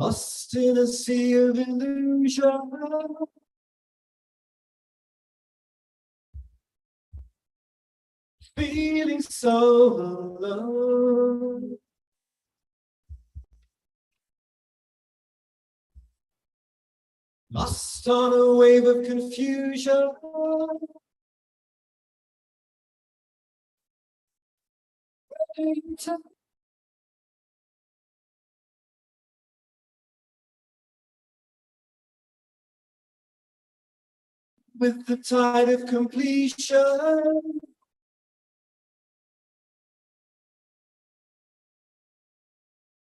Lost in a sea of illusion, feeling so alone. Lost on a wave of confusion, with the tide of completion.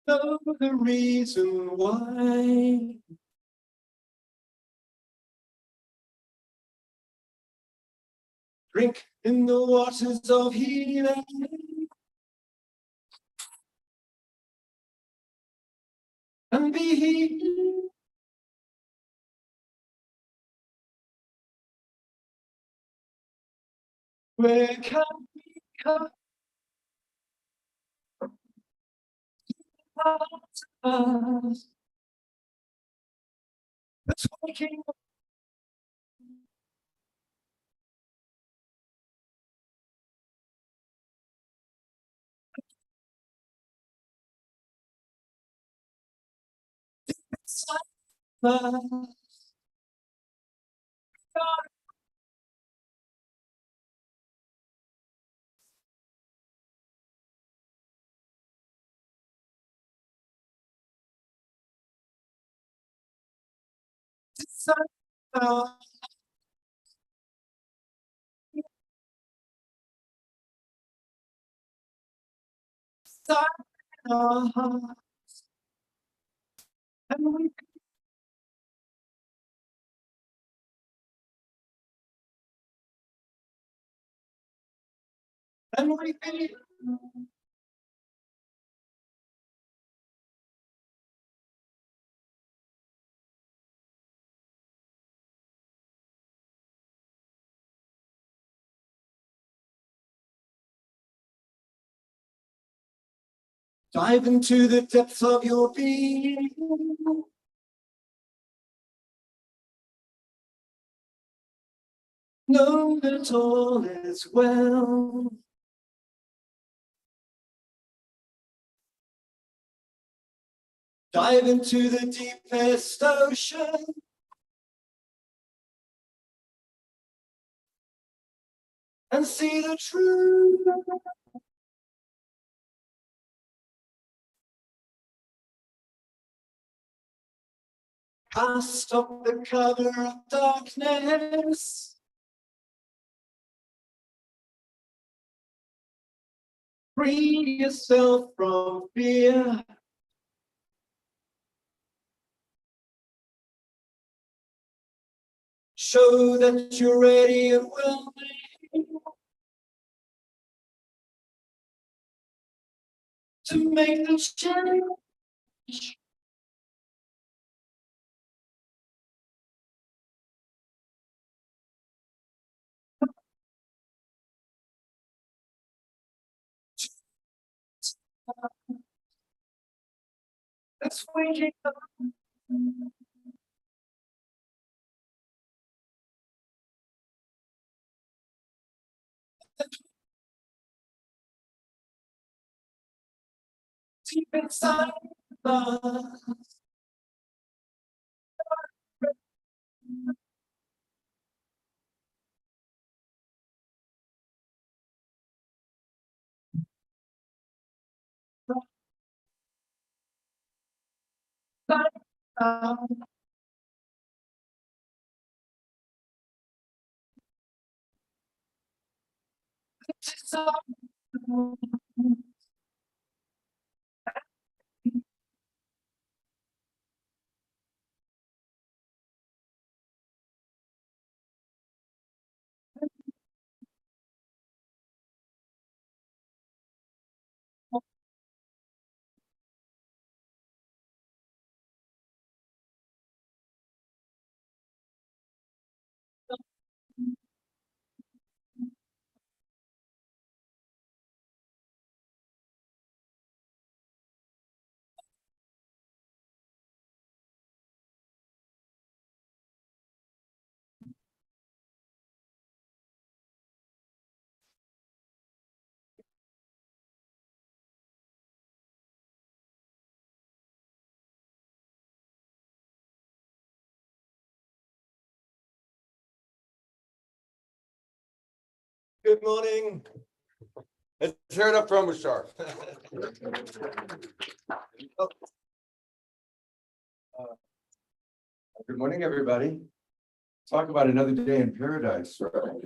Know the reason why. Drink in the waters of healing. And be healed. Where can we come? That's waking up. And we and we feel dive into the depths of your being. Know that all is well. Dive into the deepest ocean. And see the truth. Cast off the cover of darkness. Free yourself from fear. Show that you're ready and willing to make the change. That's waking up. Deep inside us. Good morning. Let's hear it up from Bashar. Good morning, everybody. Talk about another day in paradise, right?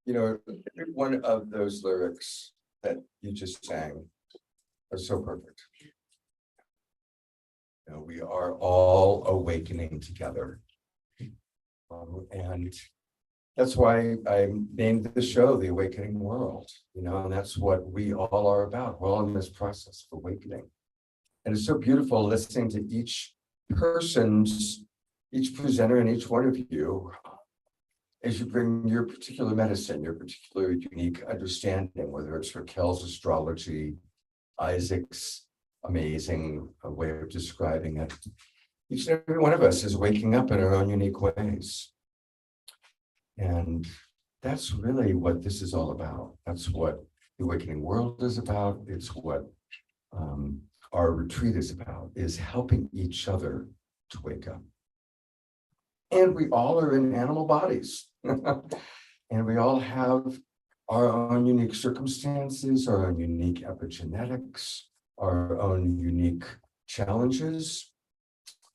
You know, every one of those lyrics that you just sang are so perfect. You know, we are all awakening together. And that's why I named the show The Awakening World, you know, and that's what we all are about. We're all in this process of awakening. And it's so beautiful listening to each presenter and each one of you as you bring your particular medicine, your particular unique understanding, whether it's Raquel's astrology, Isaac's amazing way of describing it, each and every one of us is waking up in our own unique ways. And that's really what this is all about. That's what the awakening world is about. It's what our retreat is about, is helping each other to wake up. And we all are in animal bodies. And we all have our own unique circumstances, our own unique epigenetics, our own unique challenges.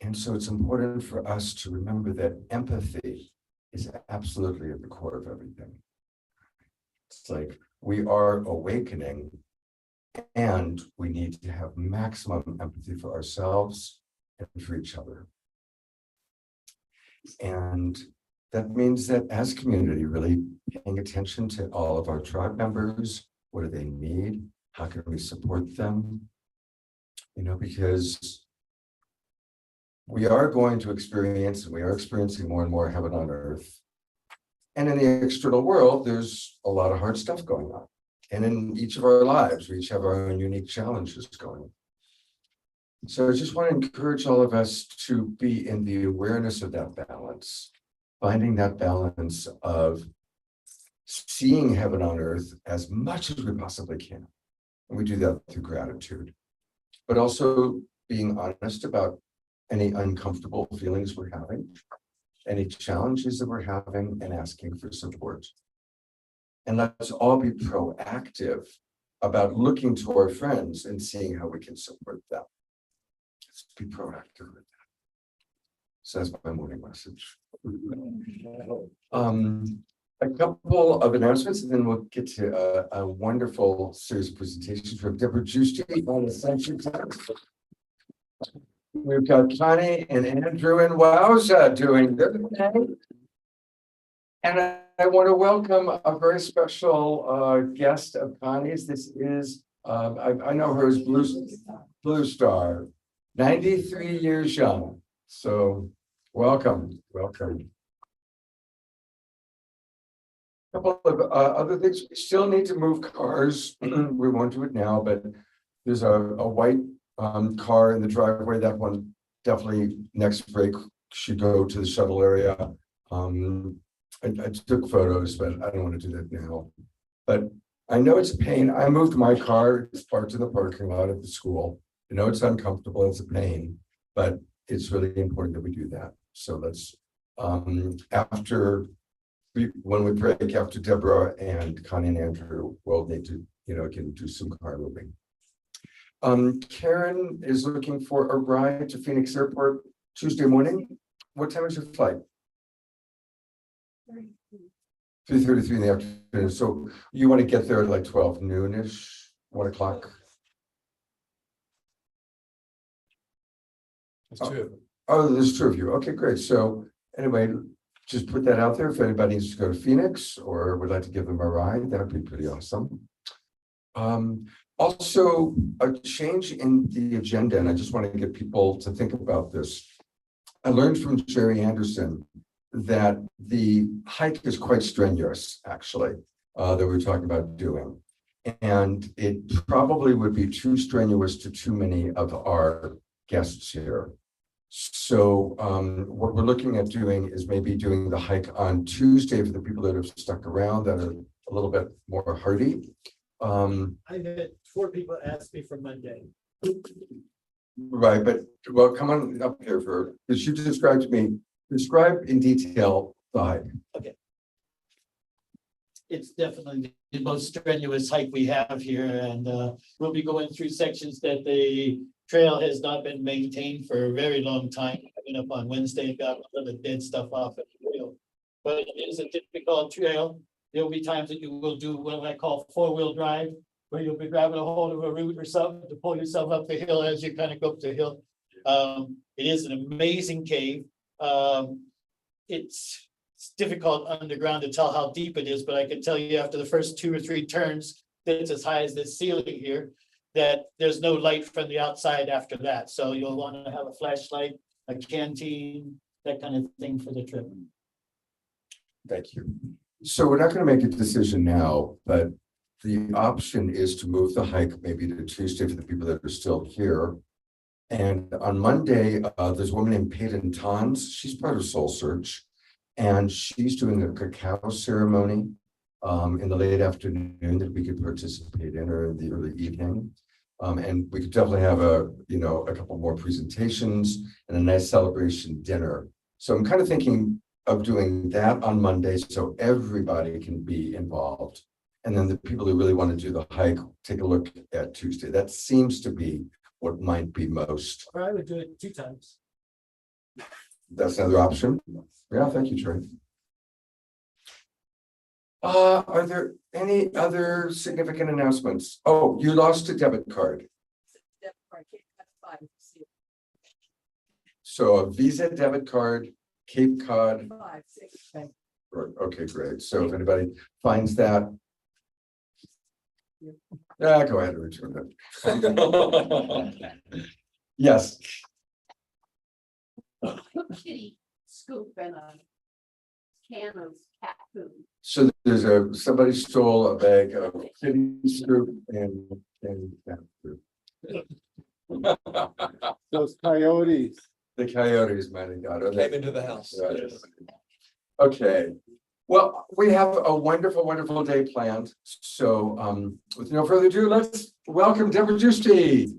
And so it's important for us to remember that empathy is absolutely at the core of everything. It's like we are awakening, and we need to have maximum empathy for ourselves and for each other. And that means that as community, really paying attention to all of our tribe members, what do they need? How can we support them? You know, because we are going to experience, and we are experiencing more and more heaven on earth. And in the external world, there's a lot of hard stuff going on. And in each of our lives, we each have our own unique challenges going on. So I just want to encourage all of us to be in the awareness of that balance, finding that balance of seeing heaven on earth as much as we possibly can. And we do that through gratitude, but also being honest about any uncomfortable feelings we're having, any challenges that we're having, and asking for support. And let's all be proactive about looking to our friends and seeing how we can support them. Let's be proactive with that. So that's my morning message. A couple of announcements, and then we'll get to a wonderful series of presentations from Debra Giusti on Ascension. We've got Connie and Andrew and Wowza doing this thing. And I want to welcome a very special guest of Connie's. This is, I know her as Blue Star, 93 years young. So welcome. A couple of other things. We still need to move cars. We won't do it now, but there's a white car in the driveway. That one definitely next break should go to the shuttle area. I took photos, but I don't want to do that now. But I know it's a pain. I moved my car. It's parked in the parking lot at the school. I know it's uncomfortable. It's a pain, but it's really important that we do that. So let's when we break after Deborah and Connie and Andrew, we'll need to, can do some car moving. Karen is looking for a ride to Phoenix Airport Tuesday morning. What time is your flight? 3:33 in the afternoon. So you want to get there at like 12 noonish, 1 o'clock? There's two of them. Oh, there's two of you. Okay, great. So anyway, just put that out there. If anybody needs to go to Phoenix or would like to give them a ride, that would be pretty awesome. Also, a change in the agenda, and I just want to get people to think about this. I learned from Jerry Anderson that the hike is quite strenuous, actually, that we're talking about doing. And it probably would be too strenuous to too many of our guests here. So what we're looking at doing is maybe doing the hike on Tuesday for the people that have stuck around that are a little bit more hardy. I had 4 people ask me for Monday. Right, but well, come on up here because you described to me, describe in detail the hike. Okay. It's definitely the most strenuous hike we have here, and we'll be going through sections that the trail has not been maintained for a very long time. I went up on Wednesday and got all the dead stuff off of the trail. But it is a typical trail. There'll be times that you will do what I call 4-wheel drive, where you'll be grabbing a hold of a root or something to pull yourself up the hill as you kind of go up the hill. It is an amazing cave. It's difficult underground to tell how deep it is, but I can tell you after the first 2 or 3 turns, it's as high as this ceiling here, that there's no light from the outside after that. So you'll want to have a flashlight, a canteen, that kind of thing for the trip. Thank you. So we're not going to make a decision now, but the option is to move the hike maybe to Tuesday for the people that are still here. And on Monday, there's a woman named Peyton Tons. She's part of Soul Search, and she's doing a cacao ceremony in the late afternoon that we could participate in, or in the early evening. And we could definitely have a couple more presentations and a nice celebration dinner. So I'm kind of thinking of doing that on Monday so everybody can be involved. And then the people who really want to do the hike, take a look at Tuesday. That seems to be what might be most. Or I would do it 2 times. That's another option. Yeah, thank you, Troy. Are there any other significant announcements? Oh, you lost a debit card. So a Visa debit card, Cape Cod. Right, okay, great. So if anybody finds that. Yeah, go ahead and return it. Yes. Kitty scoop and a can of cat food. So there's somebody stole a bag of kitty scoop and cat food. Those coyotes. The coyotes might have got it. Came into the house. Right. Okay, well, we have a wonderful, wonderful day planned. So with no further ado, let's welcome Debra Giusti.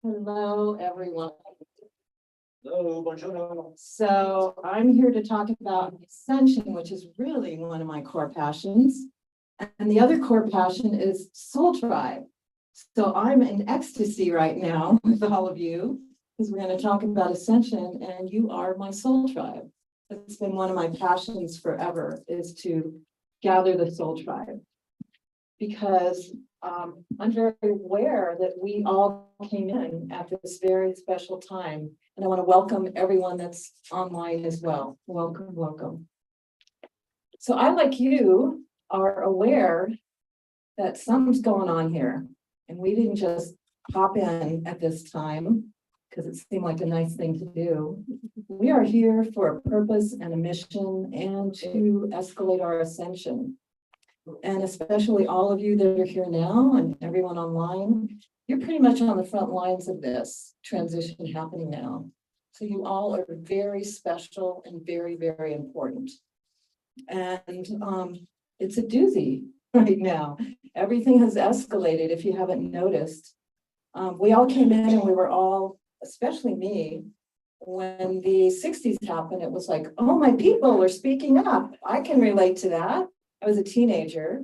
Hello, everyone. Hello, bonjour. So I'm here to talk about Ascension, which is really one of my core passions. And the other core passion is Soul Tribe. So I'm in ecstasy right now with all of you, because we're going to talk about Ascension, and you are my Soul Tribe. It's been one of my passions forever, is to gather the Soul Tribe. Because I'm very aware that we all came in at this very special time. And I want to welcome everyone that's online as well. Welcome, welcome. So I, like you, are aware that something's going on here. And we didn't just pop in at this time because it seemed like a nice thing to do. We are here for a purpose and a mission, and to escalate our ascension. And especially all of you that are here now and everyone online, you're pretty much on the front lines of this transition happening now. So you all are very special and very, very important. And it's a doozy right now. Everything has escalated, if you haven't noticed. We all came in and we were all, especially me, when the 60s happened, it was like, oh, my people are speaking up. I can relate to that. I was a teenager,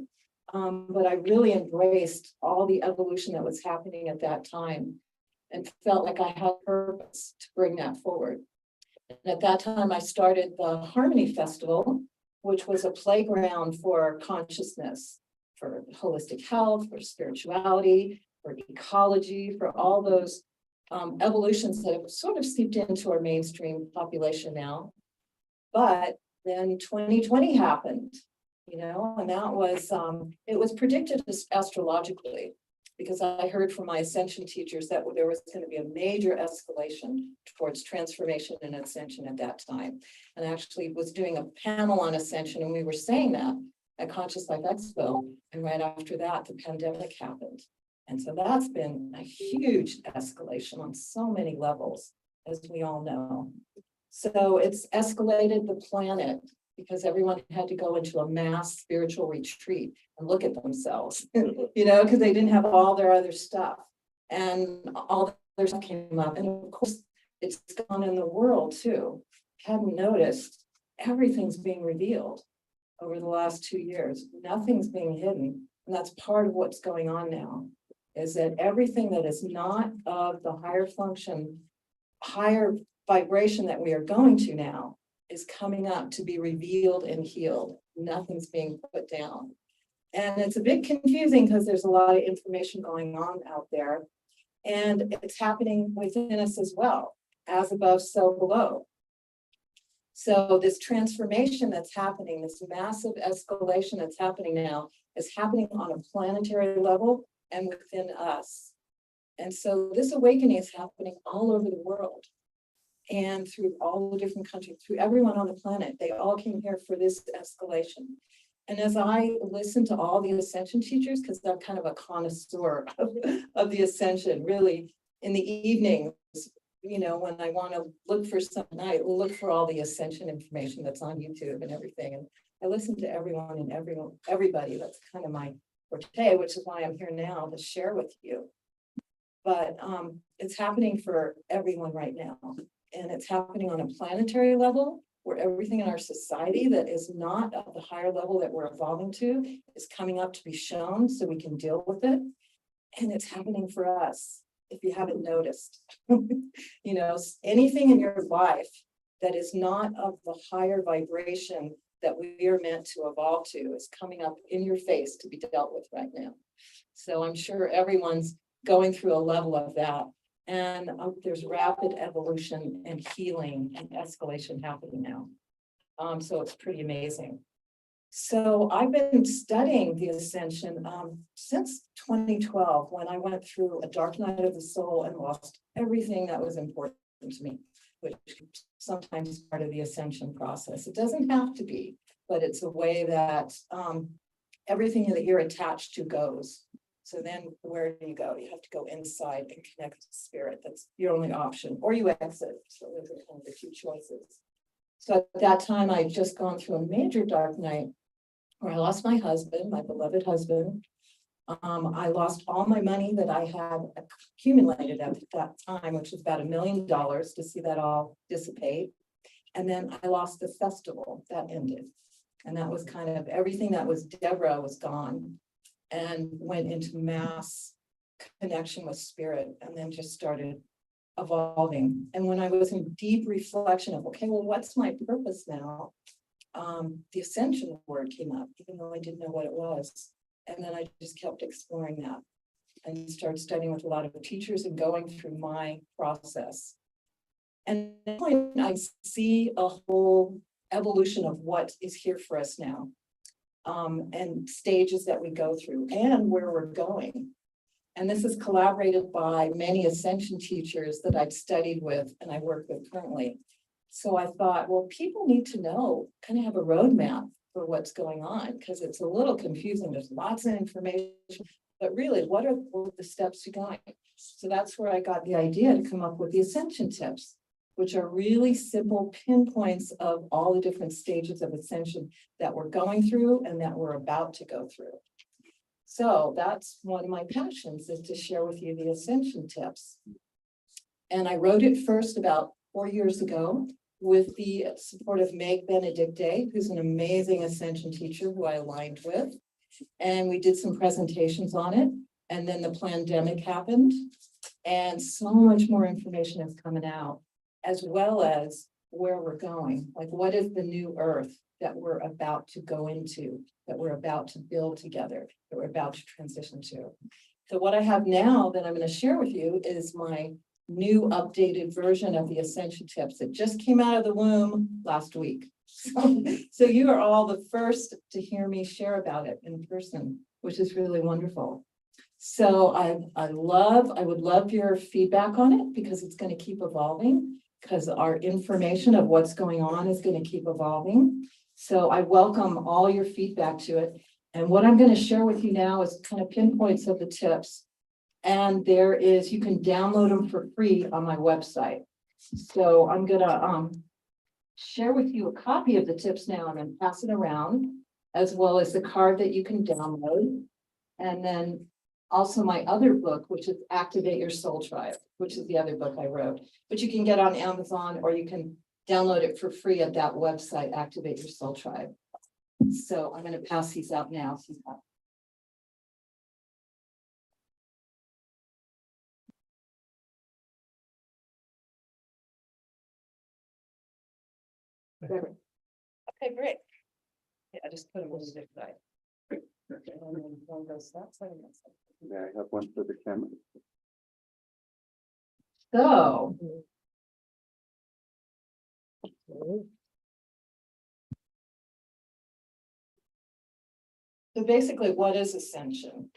but I really embraced all the evolution that was happening at that time and felt like I had purpose to bring that forward. And at that time, I started the Harmony Festival, which was a playground for consciousness, for holistic health, for spirituality, for ecology, for all those evolutions that have sort of seeped into our mainstream population now. But then 2020 happened. And that was, it was predicted astrologically, because I heard from my Ascension teachers that there was going to be a major escalation towards transformation and Ascension at that time. And I actually was doing a panel on Ascension, and we were saying that at Conscious Life Expo. And right after that, the pandemic happened. And so that's been a huge escalation on so many levels, as we all know. So it's escalated the planet, because everyone had to go into a mass spiritual retreat and look at themselves, because they didn't have all their other stuff. And all their stuff came up. And of course, it's gone in the world too. Hadn't noticed, everything's being revealed over the last 2 years. Nothing's being hidden. And that's part of what's going on now, is that everything that is not of the higher function, higher vibration that we are going to now, is coming up to be revealed and healed. Nothing's being put down. And it's a bit confusing because there's a lot of information going on out there. And it's happening within us as well, as above, so below. So this transformation that's happening, this massive escalation that's happening now, is happening on a planetary level and within us. And so this awakening is happening all over the world. and through all the different countries, through everyone on the planet. They all came here for this escalation. And as I listened to all the Ascension teachers, because I'm kind of a connoisseur of the Ascension, really, in the evenings, you know, when I want to look for something, I look for all the Ascension information that's on YouTube and everything. And I listen to everyone and everybody. That's kind of my forte, which is why I'm here now to share with you. But it's happening for everyone right now. And it's happening on a planetary level, where everything in our society that is not at the higher level that we're evolving to is coming up to be shown so we can deal with it. And it's happening for us, if you haven't noticed. You know, anything in your life that is not of the higher vibration that we are meant to evolve to is coming up in your face to be dealt with right now. So I'm sure everyone's going through a level of that. And there's rapid evolution and healing and escalation happening now. So it's pretty amazing. So I've been studying the Ascension since 2012, when I went through a dark night of the soul and lost everything that was important to me, which is sometimes part of the Ascension process. It doesn't have to be, but it's a way that everything that you're attached to goes. So then where do you go? You have to go inside and connect to spirit. That's your only option, or you exit. So those are kind of the two choices. So at that time, I'd just gone through a major dark night where I lost my husband, my beloved husband. I lost all my money that I had accumulated at that time, which was about $1 million, to see that all dissipate. And then I lost the festival that ended. And that was kind of everything that was Debra was gone, and went into mass connection with spirit, and then just started evolving. And when I was in deep reflection of, okay, well, what's my purpose now? The Ascension word came up, even though I didn't know what it was. And then I just kept exploring that and started studying with a lot of teachers and going through my process. And at that point, I see a whole evolution of what is here for us now. And stages that we go through and where we're going. And this is collaborated by many Ascension teachers that I've studied with and I work with currently. So I thought, well, people need to know, kind of have a roadmap for what's going on, because it's a little confusing. There's lots of information, but really, what are the steps to going? So that's where I got the idea to come up with the Ascension tips, which are really simple pinpoints of all the different stages of ascension that we're going through and that we're about to go through. So that's one of my passions, is to share with you the Ascension tips. And I wrote it first about 4 years ago with the support of Meg Benedicte, who's an amazing Ascension teacher who I aligned with. And we did some presentations on it. And then the pandemic happened, and so much more information is coming out, as well as where we're going. Like, what is the new earth that we're about to go into, that we're about to build together, that we're about to transition to? So what I have now that I'm going to share with you is my new updated version of the Ascension tips that just came out of the womb last week. So you are all the first to hear me share about it in person, which is really wonderful. So I would love your feedback on it, because it's going to keep evolving, because our information of what's going on is going to keep evolving. So I welcome all your feedback to it. And what I'm going to share with you now is kind of pinpoints of the tips. And you can download them for free on my website. So I'm going to share with you a copy of the tips now and then pass it around, as well as the card that you can download. And then also my other book, which is Activate Your Soul Tribe, which is the other book I wrote, but you can get on Amazon, or you can download it for free at that website, Activate Your Soul Tribe. So I'm going to pass these out now. Okay, great. Yeah, I just put them on the zip side. And then one goes that side and that side. Yeah, I have one for the camera. So. So basically, what is Ascension?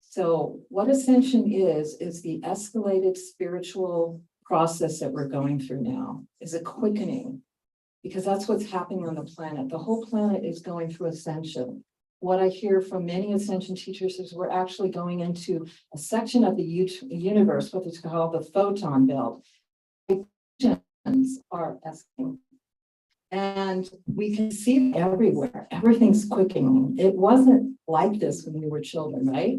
So what Ascension is the escalated spiritual process that we're going through now is a quickening, because that's what's happening on the planet. The whole planet is going through ascension. What I hear from many ascension teachers is we're actually going into a section of the universe, what is called the photon belt. Are asking. And we can see it everywhere. Everything's quickening. It wasn't like this when we were children, right?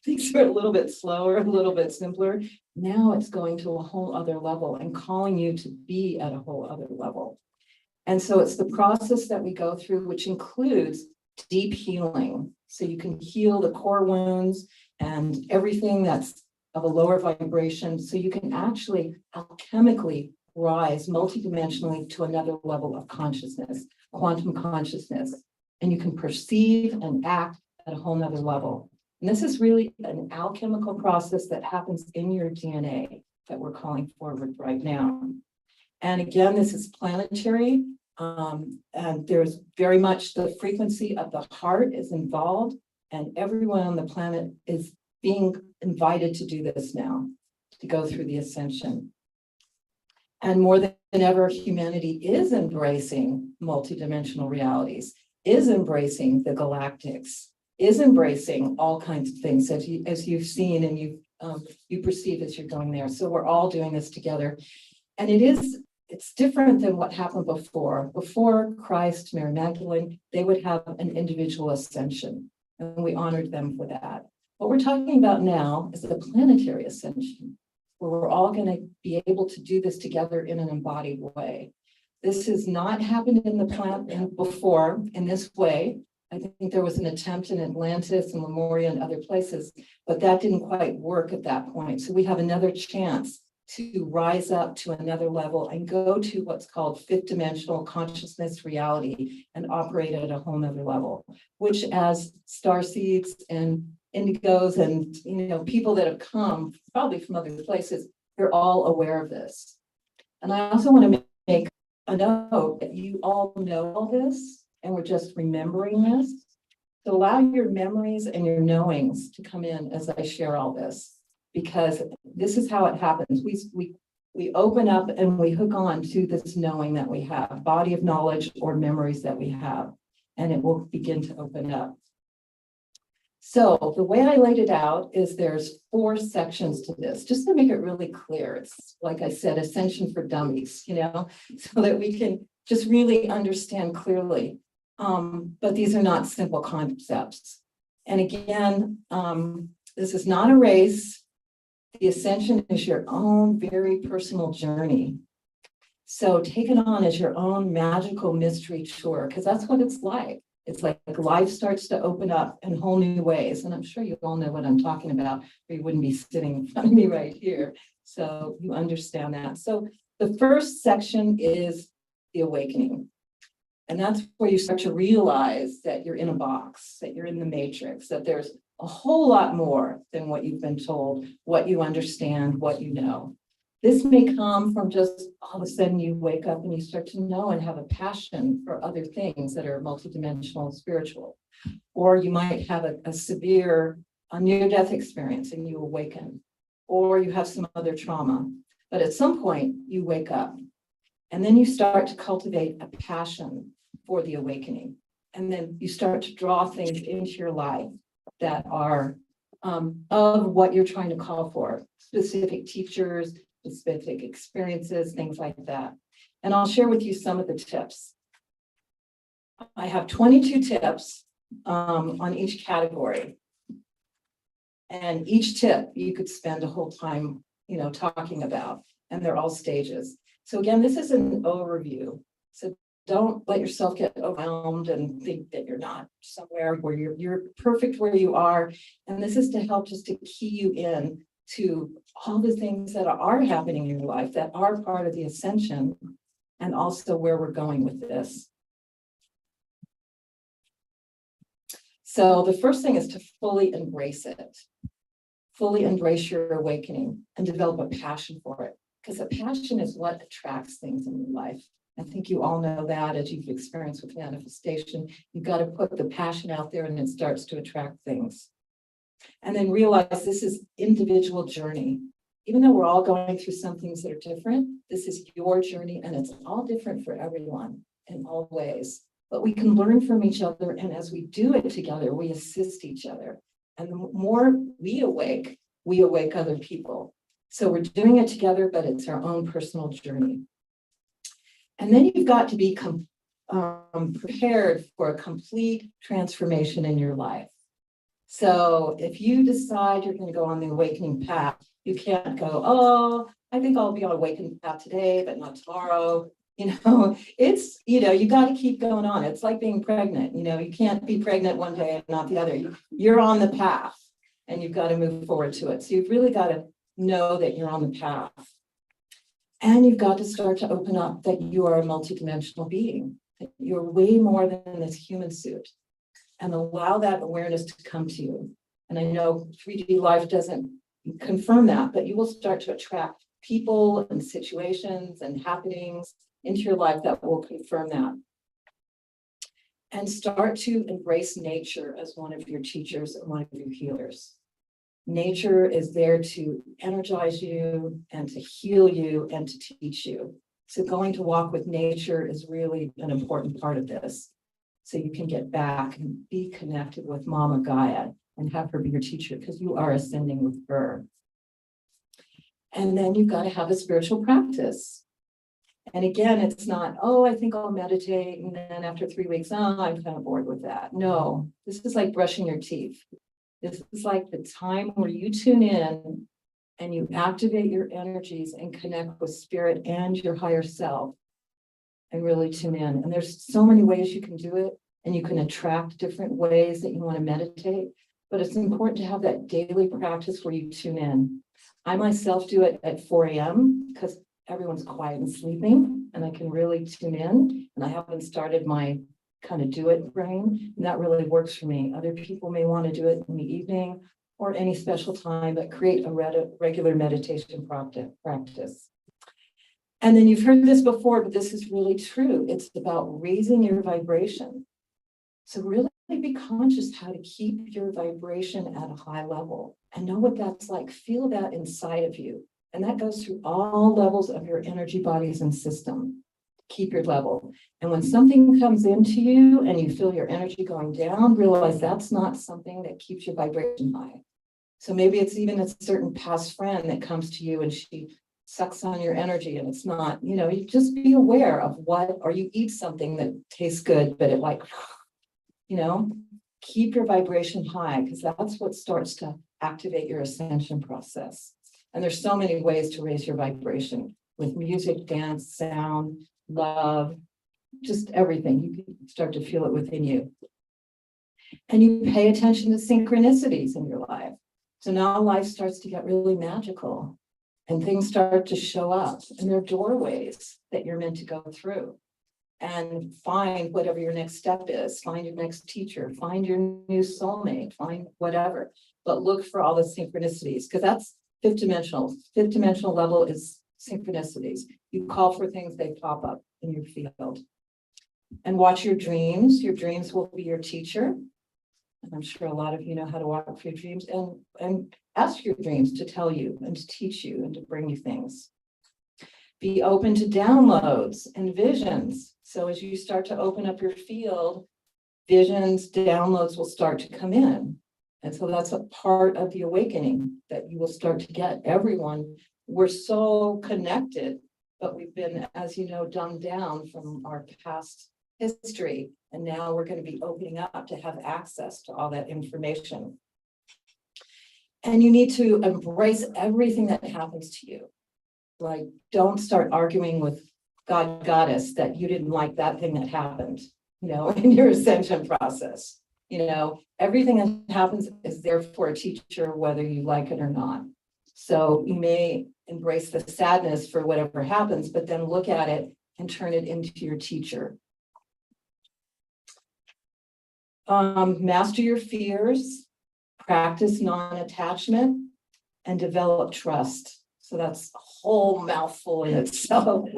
Things were a little bit slower, a little bit simpler. Now it's going to a whole other level and calling you to be at a whole other level. And so it's the process that we go through, which includes deep healing. So you can heal the core wounds and everything that's of a lower vibration. So you can actually alchemically rise multidimensionally to another level of consciousness, quantum consciousness, and you can perceive and act at a whole nother level. And this is really an alchemical process that happens in your DNA that we're calling forward right now. And again, this is planetary, and there's very much the frequency of the heart is involved, and everyone on the planet is being invited to do this now, to go through the ascension. And more than ever, humanity is embracing multidimensional realities, is embracing the galactics, is embracing all kinds of things as you've seen and you perceive as you're going there. So we're all doing this together. And it's different than what happened before. Before Christ, Mary Magdalene, they would have an individual ascension, and we honored them for that. What we're talking about now is the planetary ascension, where we're all going to be able to do this together in an embodied way. This has not happened in the planet before in this way. I think there was an attempt in Atlantis and Lemuria and other places, but that didn't quite work at that point. So we have another chance to rise up to another level and go to what's called fifth dimensional consciousness reality and operate at a whole nother level, which as starseeds and indigos and people that have come probably from other places, they're all aware of this. And I also want to make a note that you all know all this and we're just remembering this. So allow your memories and your knowings to come in as I share all this, because this is how it happens. We open up and we hook on to this knowing that we have, body of knowledge or memories that we have, and it will begin to open up. So the way I laid it out is there's 4 sections to this, just to make it really clear. It's like I said, Ascension for Dummies, so that we can just really understand clearly. But these are not simple concepts. And again, this is not a race. The Ascension is your own very personal journey. So take it on as your own magical mystery tour, because that's what it's like. It's like life starts to open up in whole new ways. And I'm sure you all know what I'm talking about, or you wouldn't be sitting in front of me right here. So you understand that. So the first section is the awakening. And that's where you start to realize that you're in a box, that you're in the matrix, that there's a whole lot more than what you've been told, what you understand, what you know. This may come from just all of a sudden you wake up and you start to know and have a passion for other things that are multidimensional and spiritual. Or you might have a severe near-death experience and you awaken. Or you have some other trauma. But at some point you wake up and then you start to cultivate a passion for the awakening. And then you start to draw things into your life that are of what you're trying to call for, specific teachers, specific experiences, things like that. And I'll share with you some of the tips. I have 22 tips on each category. And each tip you could spend a whole time, talking about, and they're all stages. So again, this is an overview. So don't let yourself get overwhelmed and think that you're not somewhere where you're perfect where you are. And this is to help just to key you in to all the things that are happening in your life that are part of the ascension, and also where we're going with this. So the first thing is to fully embrace it. Fully embrace your awakening and develop a passion for it. Because a passion is what attracts things in your life. I think you all know that as you've experienced with manifestation. You've got to put the passion out there and it starts to attract things. And then realize this is individual journey. even though we're all going through some things that are different, this is your journey and it's all different for everyone in all ways. But we can learn from each other, and as we do it together, we assist each other. And the more we awake other people. So we're doing it together, but it's our own personal journey. And then you've got to be prepared for a complete transformation in your life. So if you decide you're going to go on the awakening path, you can't go, oh, I think I'll be on awakening path today, but not tomorrow. It's, you got to keep going on. It's like being pregnant. You can't be pregnant one day and not the other. You're on the path and you've got to move forward to it. So you've really got to know that you're on the path. And you've got to start to open up that you are a multidimensional being, that you're way more than this human suit, and allow that awareness to come to you. And I know 3D life doesn't confirm that, but you will start to attract people and situations and happenings into your life that will confirm that. And start to embrace nature as one of your teachers and one of your healers. Nature is there to energize you and to heal you and to teach you. So going to walk with nature is really an important part of this. So you can get back and be connected with Mama Gaia and have her be your teacher, because you are ascending with her. And then you've got to have a spiritual practice. And again, it's not, oh, I think I'll meditate, and then after 3 weeks, oh, I'm kind of bored with that. No, this is like brushing your teeth. This is like the time where you tune in and you activate your energies and connect with spirit and your higher self and really tune in. And there's so many ways you can do it, and you can attract different ways that you want to meditate, but it's important to have that daily practice where you tune in. I myself do it at 4 a.m. because everyone's quiet and sleeping, and I can really tune in, and I haven't started my kind of do it brain, and that really works for me. Other people may want to do it in the evening or any special time, but create a regular meditation practice. And then you've heard this before, but this is really true. It's about raising your vibration. So really be conscious how to keep your vibration at a high level and know what that's like. Feel that inside of you. And that goes through all levels of your energy bodies and system. Keep your level. And when something comes into you and you feel your energy going down, realize that's not something that keeps your vibration high. So maybe it's even a certain past friend that comes to you and she sucks on your energy, and it's not, you just be aware of what, or you eat something that tastes good, but it like, keep your vibration high, because that's what starts to activate your ascension process. And there's so many ways to raise your vibration with music, dance, sound, love, just everything. You can start to feel it within you. And you pay attention to synchronicities in your life. So now life starts to get really magical and things start to show up, and there are doorways that you're meant to go through. And find whatever your next step is, find your next teacher, find your new soulmate, find whatever, but look for all the synchronicities, because that's fifth dimensional. Fifth dimensional level is synchronicities. You call for things, they pop up in your field. And watch your dreams. Your dreams will be your teacher. And I'm sure a lot of you know how to walk through your dreams, and ask your dreams to tell you and to teach you and to bring you things. Be open to downloads and visions. So as you start to open up your field, visions, downloads will start to come in. And so that's a part of the awakening that you will start to get. Everyone, we're so connected, but we've been, as you know, dumbed down from our past history. And now we're going to be opening up to have access to all that information. And you need to embrace everything that happens to you. Like, don't start arguing with God, Goddess, that you didn't like that thing that happened, in your ascension process. Everything that happens is there for a teacher, whether you like it or not. So you may embrace the sadness for whatever happens, but then look at it and turn it into your teacher. Master your fears, practice non-attachment, and develop trust. So that's a whole mouthful in itself.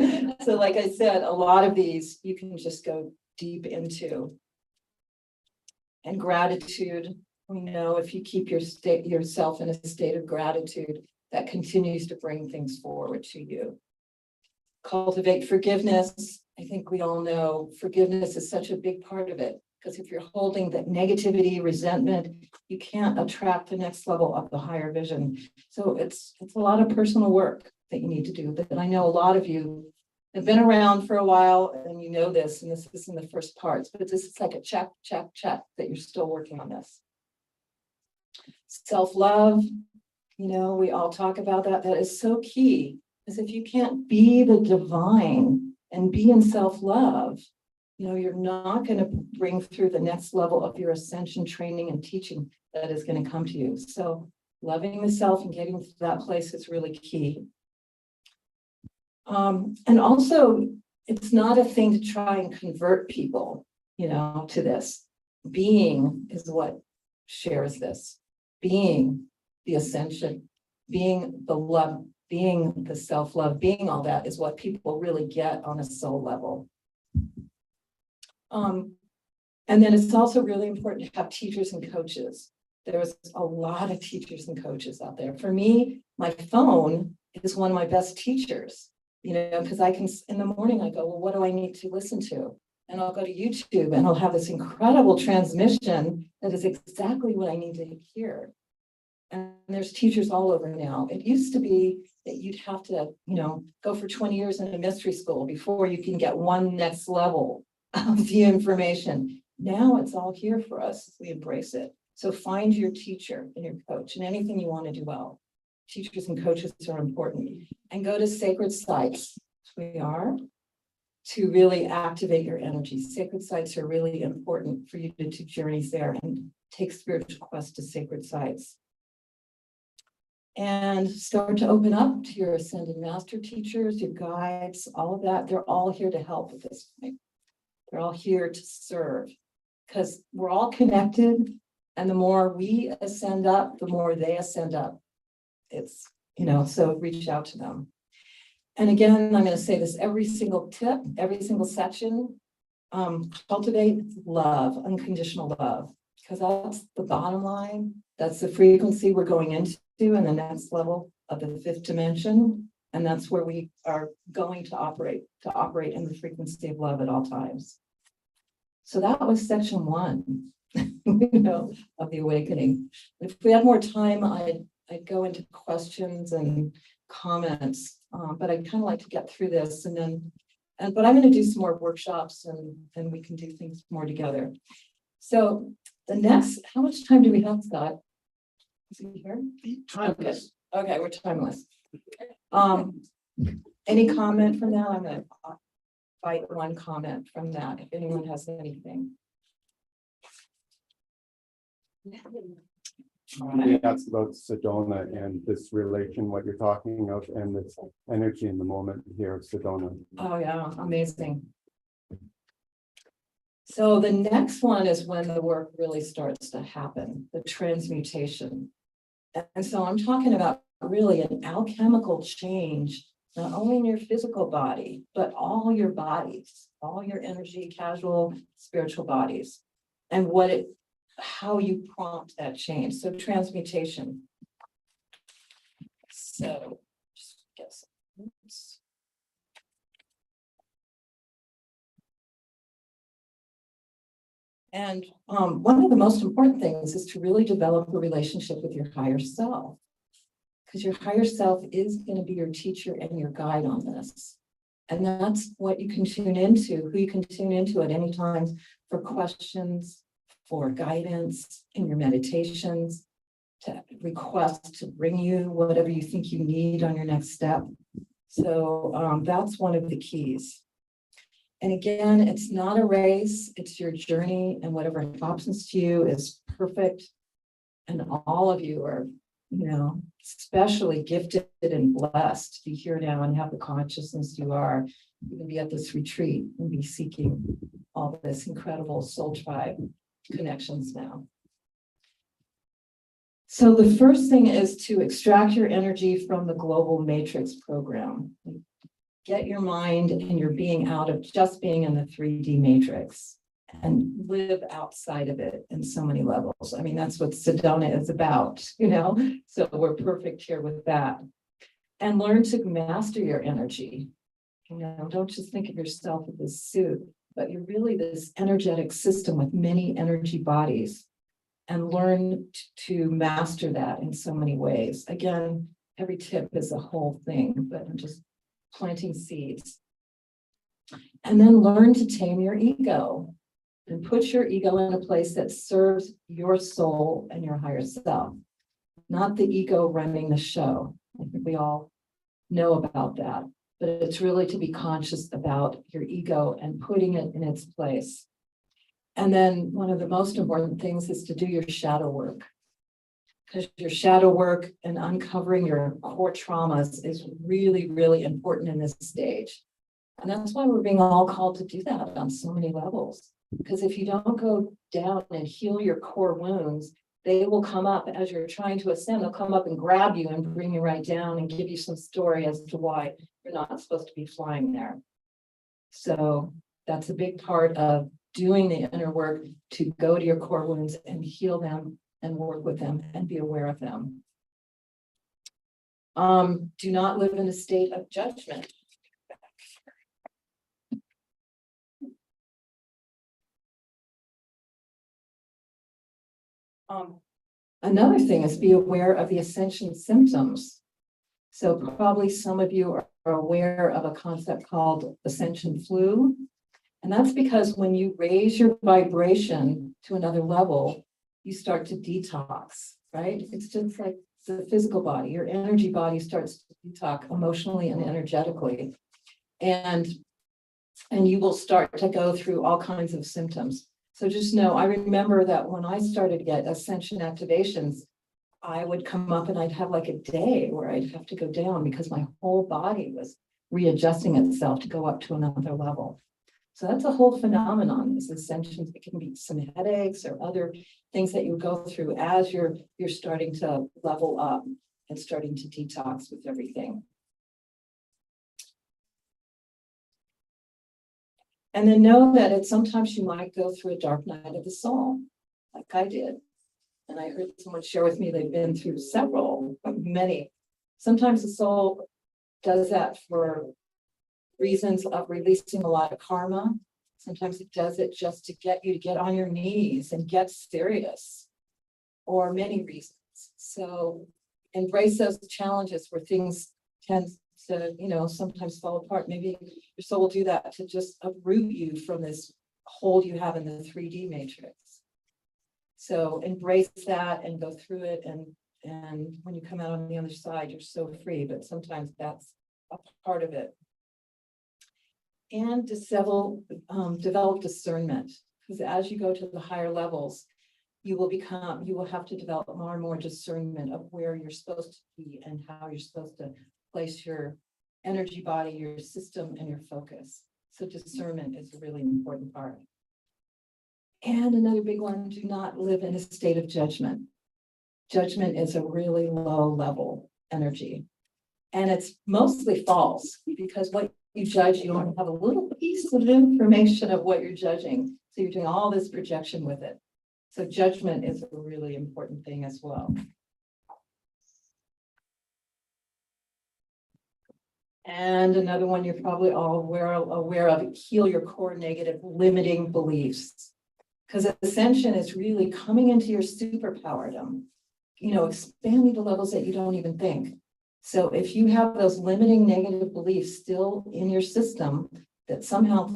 So like I said, a lot of these you can just go deep into. And gratitude, we know if you keep yourself in a state of gratitude, that continues to bring things forward to you. Cultivate forgiveness. I think we all know forgiveness is such a big part of it, because if you're holding that negativity, resentment, you can't attract the next level of the higher vision. So it's a lot of personal work that you need to do, that I know a lot of you have been around for a while and you know this, and this is in the first parts, but this is like a check, check, check that you're still working on this. Self-love, you know, we all talk about that. That is so key, because if you can't be the divine and be in self-love, you know, you're not going to bring through the next level of your ascension training and teaching that is going to come to you. So loving the self and getting to that place is really key. And also, it's not a thing to try and convert people, you know, to this. Being is what shares this. Being the ascension, being the love, being the self-love, being all that is what people really get on a soul level. And then it's also really important to have teachers and coaches. There's a lot of teachers and coaches out there. For me, my phone is one of my best teachers, you know, because I can, in the morning, I go, well, what do I need to listen to? And I'll go to YouTube and I'll have this incredible transmission that is exactly what I need to hear. And there's teachers all over now. It used to be that you'd have to, you know, go for 20 years in a mystery school before you can get one next level of the information. Now it's all here for us. We embrace it. So find your teacher and your coach and anything you want to do well. Teachers and coaches are important. And go to sacred sites. We are to really activate your energy. Sacred sites are really important for you to do journeys there and take spiritual quests to sacred sites. And start to open up to your ascended master teachers, your guides, all of that. They're all here to help at this point. They're all here to serve, because we're all connected. And the more we ascend up, the more they ascend up. It's, you know, so reach out to them. And again, I'm going to say this every single tip, every single section, cultivate love, unconditional love, because that's the bottom line. That's the frequency we're going into in the next level of the fifth dimension. And that's where we are going to operate in the frequency of love at all times. So that was section 1, you know, of the awakening. If we had more time, I'd go into questions and comments, but I'd kind of like to get through this and then, but I'm going to do some more workshops and we can do things more together. So the next, how much time do we have, Scott? Is he here? Timeless. Okay, we're timeless. Any comment from that? I'm going to invite one comment from that, if anyone has anything. That's about Sedona and this relation, what you're talking of, and this energy in the moment here of Sedona. Oh, yeah, amazing. So the next one is when the work really starts to happen, the transmutation. And so I'm talking about really an alchemical change, not only in your physical body, but all your bodies, all your energy, casual, spiritual bodies, and how you prompt that change. So transmutation. So just get some notes. And one of the most important things is to really develop a relationship with your higher self, because your higher self is going to be your teacher and your guide on this. And that's what you can tune into, who you can tune into at any time for questions, for guidance in your meditations, to request to bring you whatever you think you need on your next step. So that's one of the keys. And again, it's not a race, it's your journey, and whatever happens to you is perfect. And all of you are, you know, especially gifted and blessed to be here now and have the consciousness you are. You can be at this retreat and be seeking all this incredible soul tribe connections now. So the first thing is to extract your energy from the global matrix program. Get your mind and your being out of just being in the 3D matrix and live outside of it in so many levels. I mean, that's what Sedona is about, so we're perfect here with that. And learn to master your energy. Don't just think of yourself as this suit, but you're really this energetic system with many energy bodies, and learn to master that in so many ways. Again, every tip is a whole thing, but I'm just planting seeds. And then learn to tame your ego and put your ego in a place that serves your soul and your higher self, not the ego running the show. I think we all know about that, but it's really to be conscious about your ego and putting it in its place. And then one of the most important things is to do your shadow work, because your shadow work and uncovering your core traumas is really, really important in this stage. And that's why we're being all called to do that on so many levels. Because if you don't go down and heal your core wounds, they will come up as you're trying to ascend. They'll come up and grab you and bring you right down and give you some story as to why you're not supposed to be flying there. So that's a big part of doing the inner work, to go to your core wounds and heal them and work with them and be aware of them. Do not live in a state of judgment. Another thing is be aware of the ascension symptoms. So probably some of you are aware of a concept called ascension flu. And that's because when you raise your vibration to another level, you start to detox, right? It's just like the physical body. Your energy body starts to detox emotionally and energetically. And you will start to go through all kinds of symptoms. So just know, I remember that when I started to get ascension activations, I would come up and I'd have like a day where I'd have to go down because my whole body was readjusting itself to go up to another level. So that's a whole phenomenon, this ascension. It can be some headaches or other things that you go through as you're starting to level up and starting to detox with everything. And then know that sometimes you might go through a dark night of the soul, like I did. And I heard someone share with me they've been through many. Sometimes the soul does that for reasons of releasing a lot of karma. Sometimes it does it just to get you to get on your knees and get serious, or many reasons. So embrace those challenges where things tend to, sometimes fall apart. Maybe your soul will do that to just uproot you from this hold you have in the 3D matrix. So embrace that and go through it. And when you come out on the other side, you're so free, but sometimes that's a part of it. And develop discernment, because as you go to the higher levels, you will have to develop more and more discernment of where you're supposed to be and how you're supposed to place your energy body, your system, and your focus. So discernment is a really important part. And another big one, do not live in a state of judgment. Judgment is a really low level energy. And it's mostly false, because what you judge, you only have a little piece of information of what you're judging. So you're doing all this projection with it. So judgment is a really important thing as well. And another one you're probably all aware of, heal your core negative limiting beliefs. Because ascension is really coming into your superpowerdom, expanding to levels that you don't even think. So if you have those limiting negative beliefs still in your system that somehow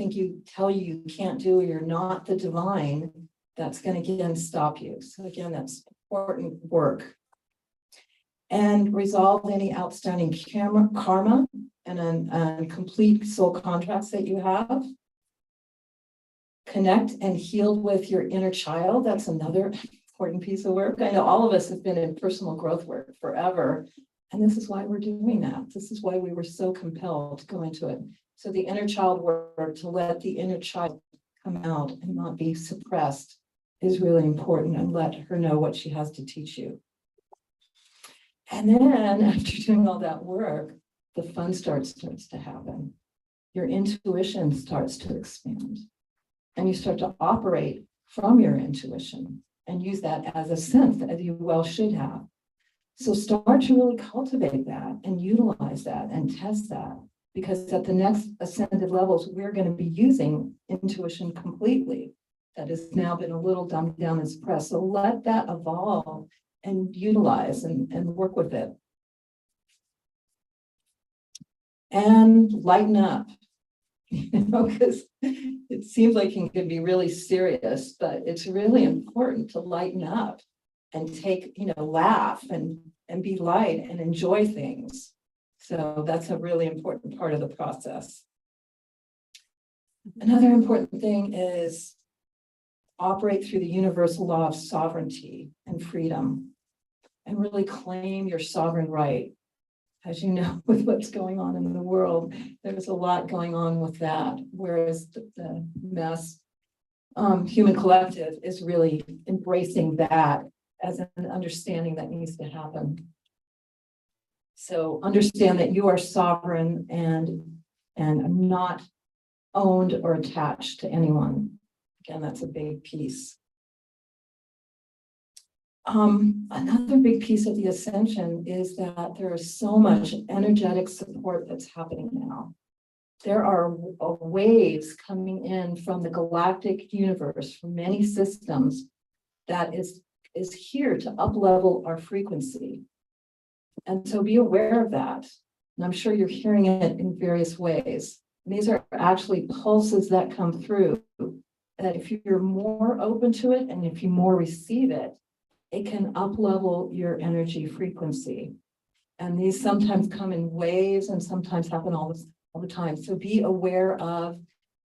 tell you you can't do, or you're not the divine, that's going to again stop you. So again, that's important work. And resolve any outstanding karma and complete soul contracts that you have. Connect and heal with your inner child. That's another important piece of work. I know all of us have been in personal growth work forever. And this is why we're doing that. This is why we were so compelled to go into it. So the inner child work, to let the inner child come out and not be suppressed, is really important, and let her know what she has to teach you. And then after doing all that work, the fun starts to happen. Your intuition starts to expand. and you start to operate from your intuition and use that as a sense, as you well should have. So start to really cultivate that and utilize that and test that, because at the next ascended levels, we're going to be using intuition completely. That has now been a little dumbed down and suppressed. So let that evolve and utilize and work with it. And lighten up, because it seems like it can be really serious, but it's really important to lighten up and take, laugh and be light and enjoy things. So that's a really important part of the process. Another important thing is operate through the universal law of sovereignty and freedom, and really claim your sovereign right. As you know, with what's going on in the world, there's a lot going on with that, whereas the mass human collective is really embracing that as an understanding that needs to happen. So understand that you are sovereign and not owned or attached to anyone. Again, that's a big piece. Another big piece of the ascension is that there is so much energetic support that's happening now. There are waves coming in from the galactic universe, from many systems, that is here to up-level our frequency. And so be aware of that. And I'm sure you're hearing it in various ways. And these are actually pulses that come through, that if you're more open to it and if you more receive it, it can up-level your energy frequency. And these sometimes come in waves and sometimes happen all the time. So be aware of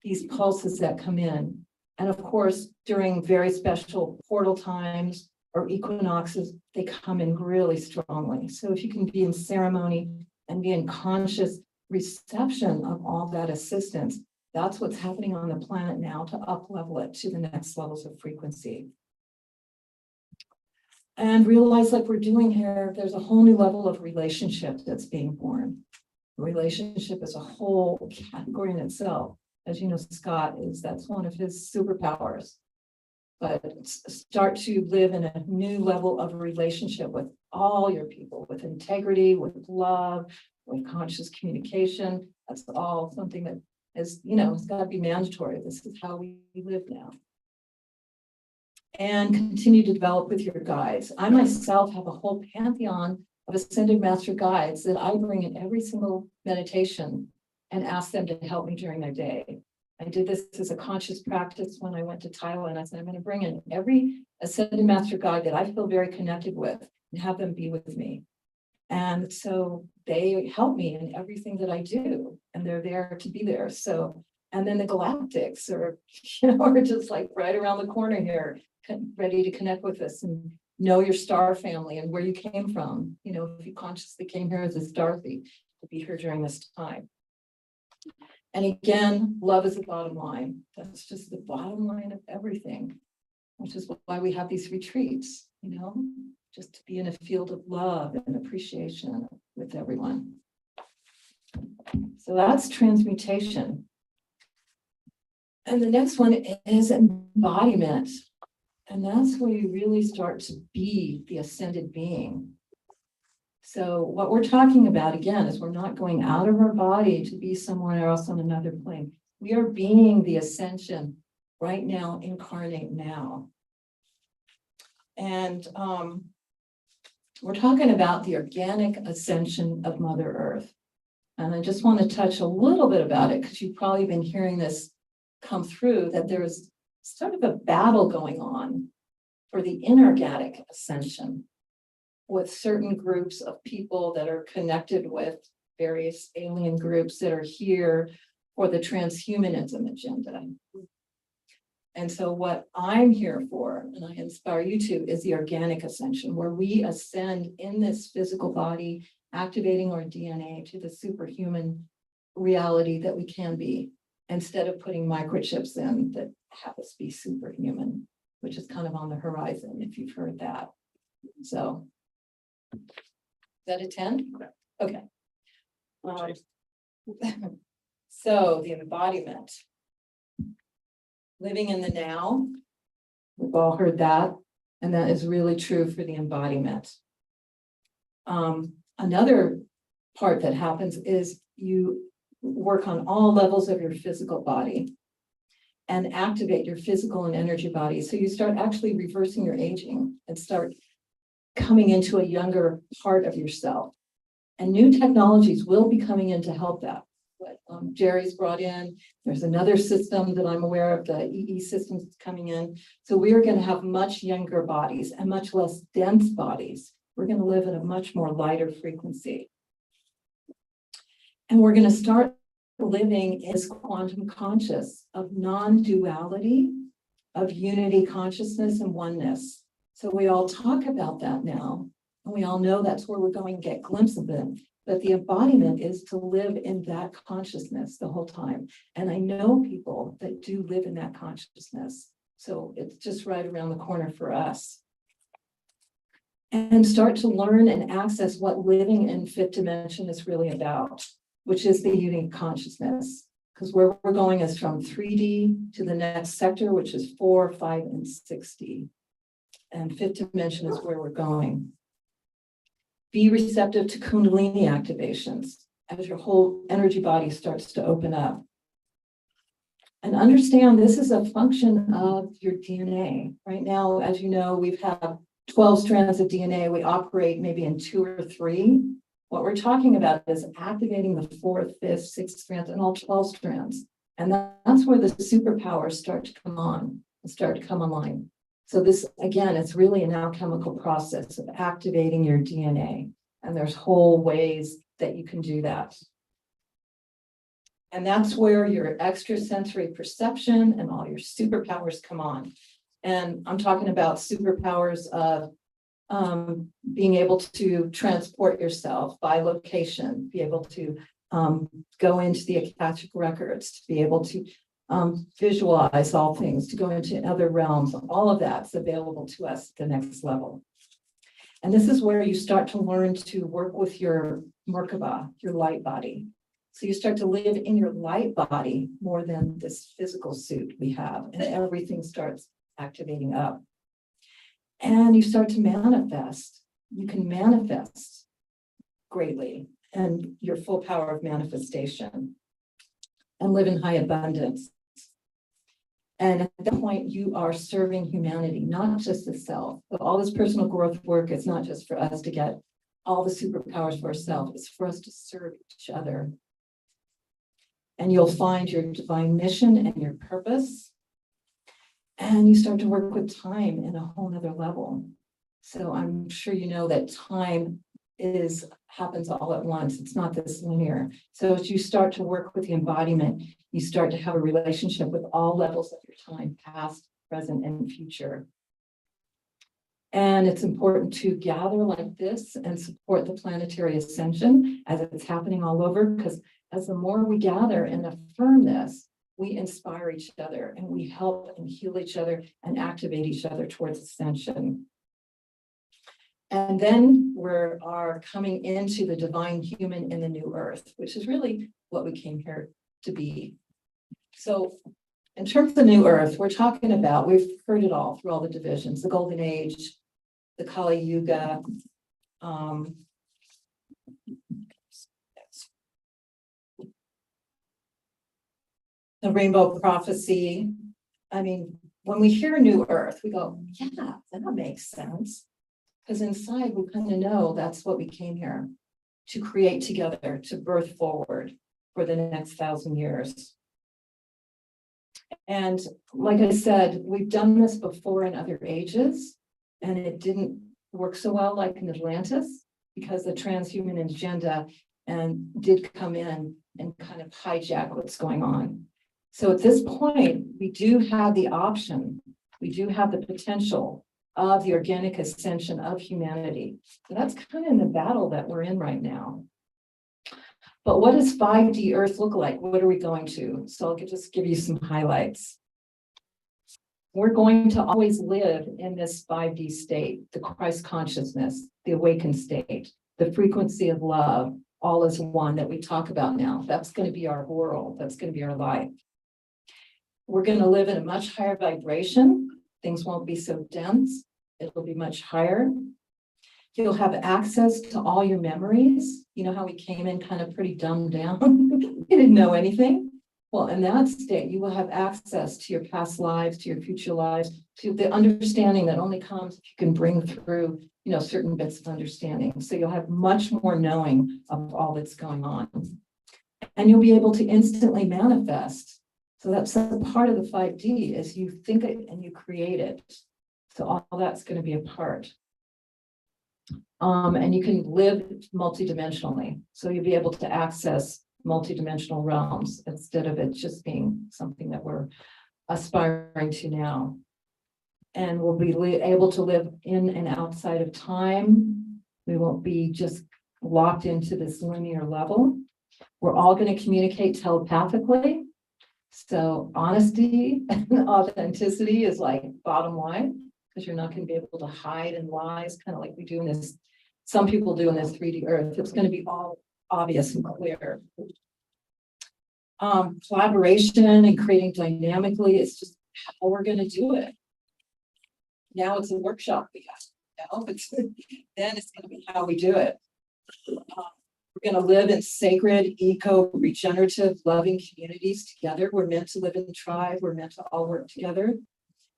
these pulses that come in. And of course, during very special portal times or equinoxes, they come in really strongly. So if you can be in ceremony and be in conscious reception of all that assistance, that's what's happening on the planet now to up-level it to the next levels of frequency. And realize, like we're doing here, there's a whole new level of relationship that's being born. Relationship is a whole category in itself. As you know, that's one of his superpowers. But start to live in a new level of relationship with all your people, with integrity, with love, with conscious communication. That's all something that is, it's got to be mandatory. This is how we live now. And continue to develop with your guides. I myself have a whole pantheon of ascended master guides that I bring in every single meditation and ask them to help me during their day. I did this as a conscious practice when I went to Thailand. I said, I'm going to bring in every ascended master guide that I feel very connected with and have them be with me. And so they help me in everything that I do, and they're there to be there. So, and then the galactics are, are just like right around the corner here, ready to connect with us and know your star family and where you came from. If you consciously came here as a star thief, to be here during this time. And again, love is the bottom line. That's just the bottom line of everything, which is why we have these retreats, just to be in a field of love and appreciation with everyone. So that's transmutation. And the next one is embodiment. And that's where you really start to be the ascended being. So what we're talking about, again, is we're not going out of our body to be somewhere else on another plane. We are being the ascension right now, incarnate now. And we're talking about the organic ascension of Mother Earth. And I just want to touch a little bit about it, because you've probably been hearing this come through, that there's sort of a battle going on for the inorganic ascension, with certain groups of people that are connected with various alien groups that are here for the transhumanism agenda. And so what I'm here for, and I inspire you to, is the organic ascension, where we ascend in this physical body, activating our DNA to the superhuman reality that we can be, instead of putting microchips in that have us be superhuman, which is kind of on the horizon, if you've heard that. So, is that a 10? Okay. So the embodiment. living in the now. We've all heard that, and that is really true for the embodiment. Another part that happens is you work on all levels of your physical body and activate your physical and energy body. So you start actually reversing your aging and start coming into a younger part of yourself. And new technologies will be coming in to help that. What Jerry's brought in, there's another system that I'm aware of, the EE systems that's coming in. So we are going to have much younger bodies and much less dense bodies. We're going to live at a much more lighter frequency. And we're going to start living as quantum conscious of non-duality, of unity consciousness and oneness. So we all talk about that now. And we all know that's where we're going to get glimpses of it. But the embodiment is to live in that consciousness the whole time. And I know people that do live in that consciousness. So it's just right around the corner for us. And start to learn and access what living in fifth dimension is really about, which is the unique consciousness. Because where we're going is from 3D to the next sector, which is 4, 5, and 6D. And fifth dimension is where we're going. Be receptive to Kundalini activations as your whole energy body starts to open up. And understand this is a function of your DNA. Right now, as you know, we've had 12 strands of DNA. We operate maybe in 2 or 3. What we're talking about is activating the 4th, 5th, 6th strands and all 12 strands. And that's where the superpowers start to come on and start to come online. So this, again, it's really an alchemical process of activating your DNA. And there's whole ways that you can do that. And that's where your extrasensory perception and all your superpowers come on. And I'm talking about superpowers of being able to transport yourself by location, be able to go into the Akashic records, to be able to visualize all things, to go into other realms. All of that's available to us at the next level. And this is where you start to learn to work with your Merkaba, your light body. So you start to live in your light body more than this physical suit we have, and everything starts activating up. And you start to manifest. You can manifest greatly and your full power of manifestation and live in high abundance. And at that point, you are serving humanity, not just the self. But all this personal growth work is not just for us to get all the superpowers for ourselves. It's for us to serve each other. And you'll find your divine mission and your purpose. And you start to work with time in a whole nother level. So I'm sure you know that time happens all at once. It's not this linear. So as you start to work with the embodiment, you start to have a relationship with all levels of your time, past, present, and future. And it's important to gather like this and support the planetary ascension as it's happening all over, because as the more we gather and affirm this, we inspire each other and we help and heal each other and activate each other towards ascension. And then we are coming into the divine human in the new earth, which is really what we came here to be. So in terms of the new earth, we're talking about, we've heard it all through all the divisions, the golden age, the Kali Yuga, the rainbow prophecy. I mean, when we hear new earth, we go, yeah, that makes sense. Because inside we kind of know that's what we came here to create together, to birth forward for the next 1,000 years. And like I said, we've done this before in other ages, and it didn't work so well like in Atlantis, because the transhuman agenda did come in and kind of hijack what's going on. So at this point, we do have the option, we do have the potential of the organic ascension of humanity. So that's kind of in the battle that we're in right now. But what does 5D Earth look like? What are we going to? So I'll just give you some highlights. We're going to always live in this 5D state, the Christ consciousness, the awakened state, the frequency of love, all as one that we talk about now. That's going to be our world. That's going to be our life. We're going to live in a much higher vibration. Things won't be so dense. It'll be much higher. You'll have access to all your memories. You know how we came in kind of pretty dumbed down? You didn't know anything. Well, in that state, you will have access to your past lives, to your future lives, to the understanding that only comes if you can bring through, you know, certain bits of understanding. So you'll have much more knowing of all that's going on. And you'll be able to instantly manifest. So that's a part of the 5D is you think it and you create it. So all that's going to be a part. And you can live multidimensionally. So you'll be able to access multidimensional realms instead of it just being something that we're aspiring to now. And we'll be able to live in and outside of time. We won't be just locked into this linear level. We're all going to communicate telepathically. So honesty and authenticity is like bottom line, because you're not going to be able to hide in lies, kind of like we do in this, some people do in this 3D earth. It's going to be all obvious and clear. Collaboration and creating dynamically is just how we're going to do it. Now it's a workshop we have. Then it's going to be how we do it. We're going to live in sacred, eco-regenerative, loving communities together. We're meant to live in tribe. We're meant to all work together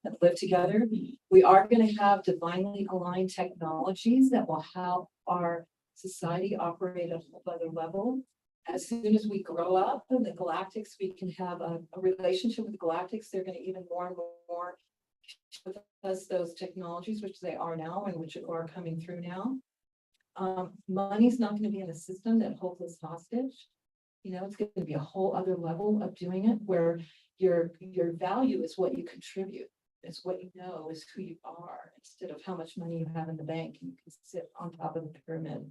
and live together. We are going to have divinely aligned technologies that will help our society operate at a whole other level. As soon as we grow up in the galactics, we can have a relationship with the galactics. They're going to even more and more with us those technologies, which they are now and which are coming through now. Money's not going to be in a system that holds us hostage. You know, it's going to be a whole other level of doing it where your value is what you contribute. It's what you know is who you are instead of how much money you have in the bank and you can sit on top of the pyramid.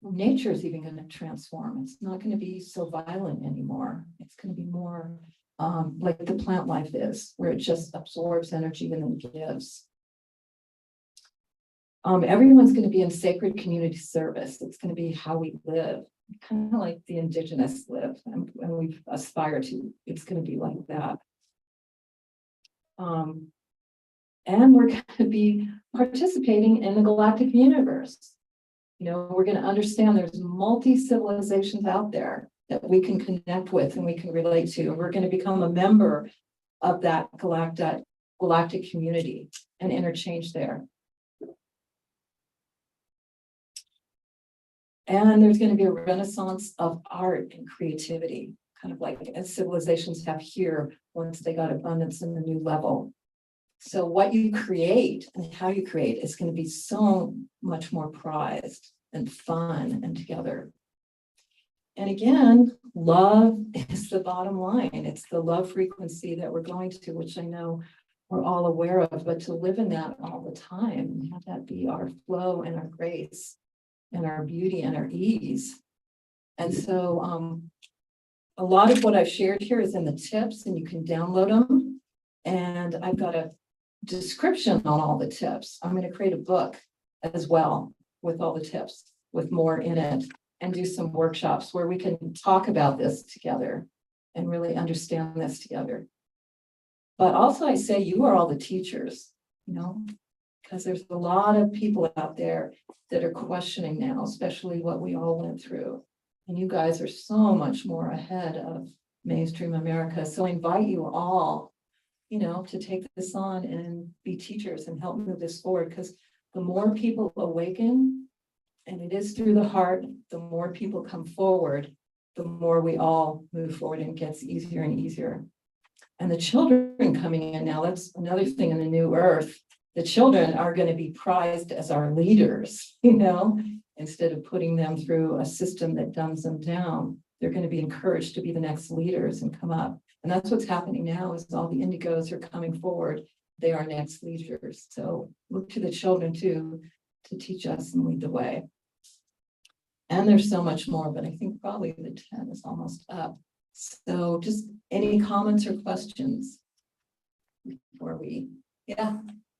Nature is even going to transform. It's not going to be so violent anymore. It's going to be more like the plant life is, where it just absorbs energy and then gives. Everyone's going to be in sacred community service. It's going to be how we live, kind of like the indigenous live, and we aspire to. It's going to be like that. And we're going to be participating in the galactic universe. You know, we're going to understand there's multi-civilizations out there that we can connect with and we can relate to. And we're going to become a member of that galactic community and interchange there. And there's going to be a renaissance of art and creativity, kind of like as civilizations have here once they got abundance in a new level. So what you create and how you create is going to be so much more prized and fun and together. And again, love is the bottom line. It's the love frequency that we're going to, which I know we're all aware of, but to live in that all the time and have that be our flow and our grace and our beauty and our ease. And so a lot of what I've shared here is in the tips and you can download them. And I've got a description on all the tips. I'm going to create a book as well with all the tips, with more in it, and do some workshops where we can talk about this together and really understand this together. But also I say you are all the teachers, you know, because there's a lot of people out there that are questioning now, especially what we all went through. And you guys are so much more ahead of mainstream America. So I invite you all, you know, to take this on and be teachers and help move this forward, because the more people awaken, and it is through the heart, the more people come forward, the more we all move forward and it gets easier and easier. And the children coming in now, that's another thing in the new earth. The children are going to be prized as our leaders, you know, instead of putting them through a system that dumbs them down. They're going to be encouraged to be the next leaders and come up. And that's what's happening now is all the indigos are coming forward. They are next leaders. So look to the children too, to teach us and lead the way. And there's so much more, but I think probably the 10 is almost up. So just any comments or questions before we, yeah.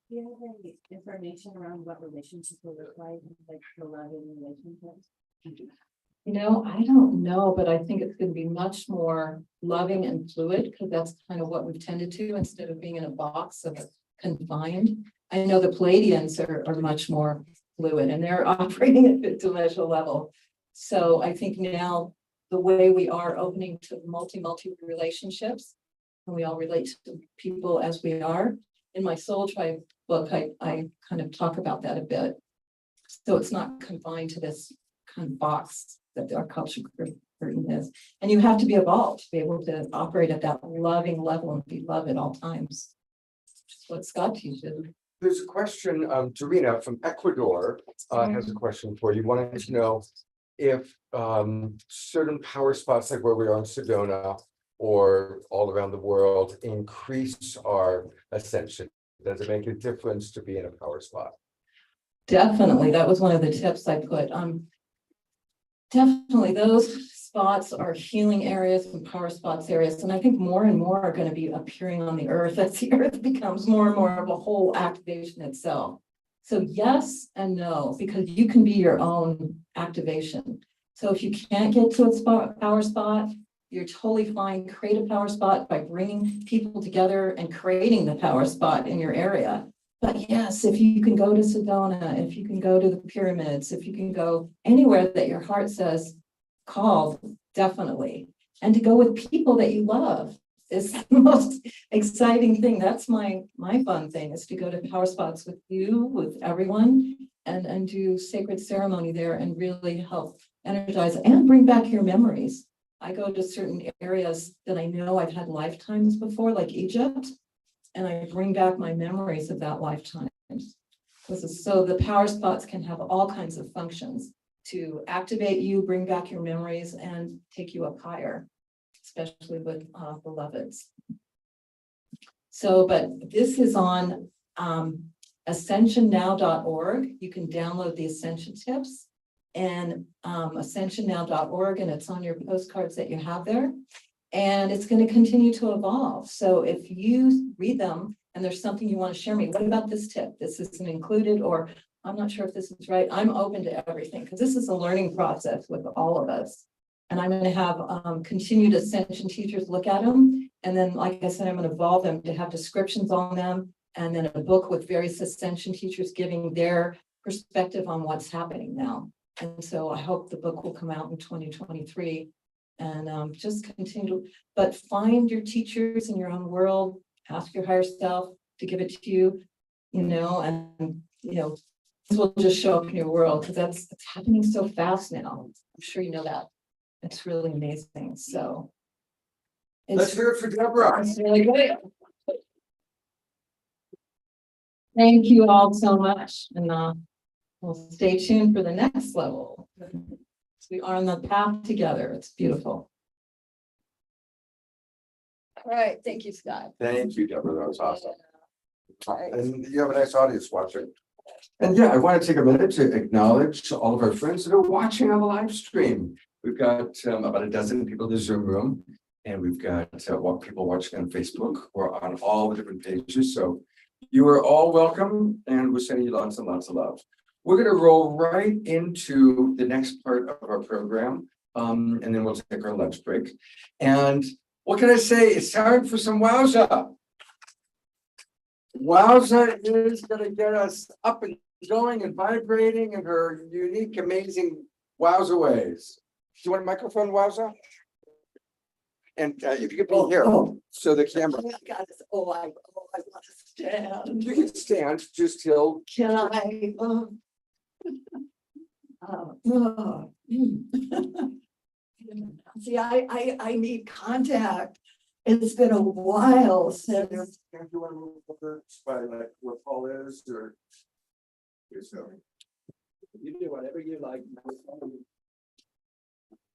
Do you have any information around what relationships will look like the loving relationships? I don't know, but I think it's going to be much more loving and fluid because that's kind of what we've tended to instead of being in a box of confined. I know the Palladians are much more fluid and they're operating at fifth dimensional level. So I think now the way we are opening to multi relationships, and we all relate to people as we are. In my Soul Tribe book, I kind of talk about that a bit. So it's not confined to this kind of box that our culture curtain is. And you have to be evolved to be able to operate at that loving level and be loved at all times. Which is what Scott teaches. There's a question, Dorina from Ecuador has a question for you, wanting to know if certain power spots like where we are in Sedona or all around the world increase our ascension. Does it make a difference to be in a power spot? Definitely. That was one of the tips I put. Definitely those spots are healing areas and power spots areas. And I think more and more are going to be appearing on the earth as the earth becomes more and more of a whole activation itself. So yes and no, because you can be your own activation. So if you can't get to a power spot, you're totally fine. Create a power spot by bringing people together and creating the power spot in your area. But yes, if you can go to Sedona, if you can go to the pyramids, if you can go anywhere that your heart says called, definitely. And to go with people that you love is the most exciting thing. That's my fun thing, is to go to power spots with you, with everyone, and do sacred ceremony there and really help energize and bring back your memories. I go to certain areas that I know I've had lifetimes before, like Egypt, and I bring back my memories of that lifetime. So the power spots can have all kinds of functions to activate you, bring back your memories, and take you up higher, especially with beloveds. So, but this is on ascensionnow.org. You can download the Ascension tips and ascensionnow.org, and it's on your postcards that you have there. And it's going to continue to evolve. So if you read them and there's something you want to share me, what about this tip? This isn't included, or I'm not sure if this is right. I'm open to everything because this is a learning process with all of us. And I'm going to have continued Ascension teachers look at them. And then, like I said, I'm going to evolve them to have descriptions on them. And then a book with various Ascension teachers giving their perspective on what's happening now. And so I hope the book will come out in 2023. And just continue, but find your teachers in your own world, ask your higher self to give it to you, and this will just show up in your world because it's happening so fast now. I'm sure you know that. It's really amazing. So Let's hear it for Debra. it's really good. Thank you all so much. And we'll stay tuned for the next level. We are on the path together. It's beautiful. All right. Thank you, Scott. Thank you, Debra. That was awesome. Right. And you have a nice audience watching. And yeah, I want to take a minute to acknowledge all of our friends that are watching on the live stream. We've got about a dozen people in the Zoom room, and we've got people watching on Facebook or on all the different pages. So you are all welcome, and we're sending you lots and lots of love. We're going to roll right into the next part of our program, and then we'll take our lunch break. And what can I say? It's time for some wowza. Wowza is going to get us up and going and vibrating in her unique, amazing wowza ways. Do you want a microphone, wowza? And if you could be here, so the camera. I want to stand. You can stand just till. Can I? See, I need contact. It's been a while since. Do you want to move over by like where Paul is, or? You do whatever you like.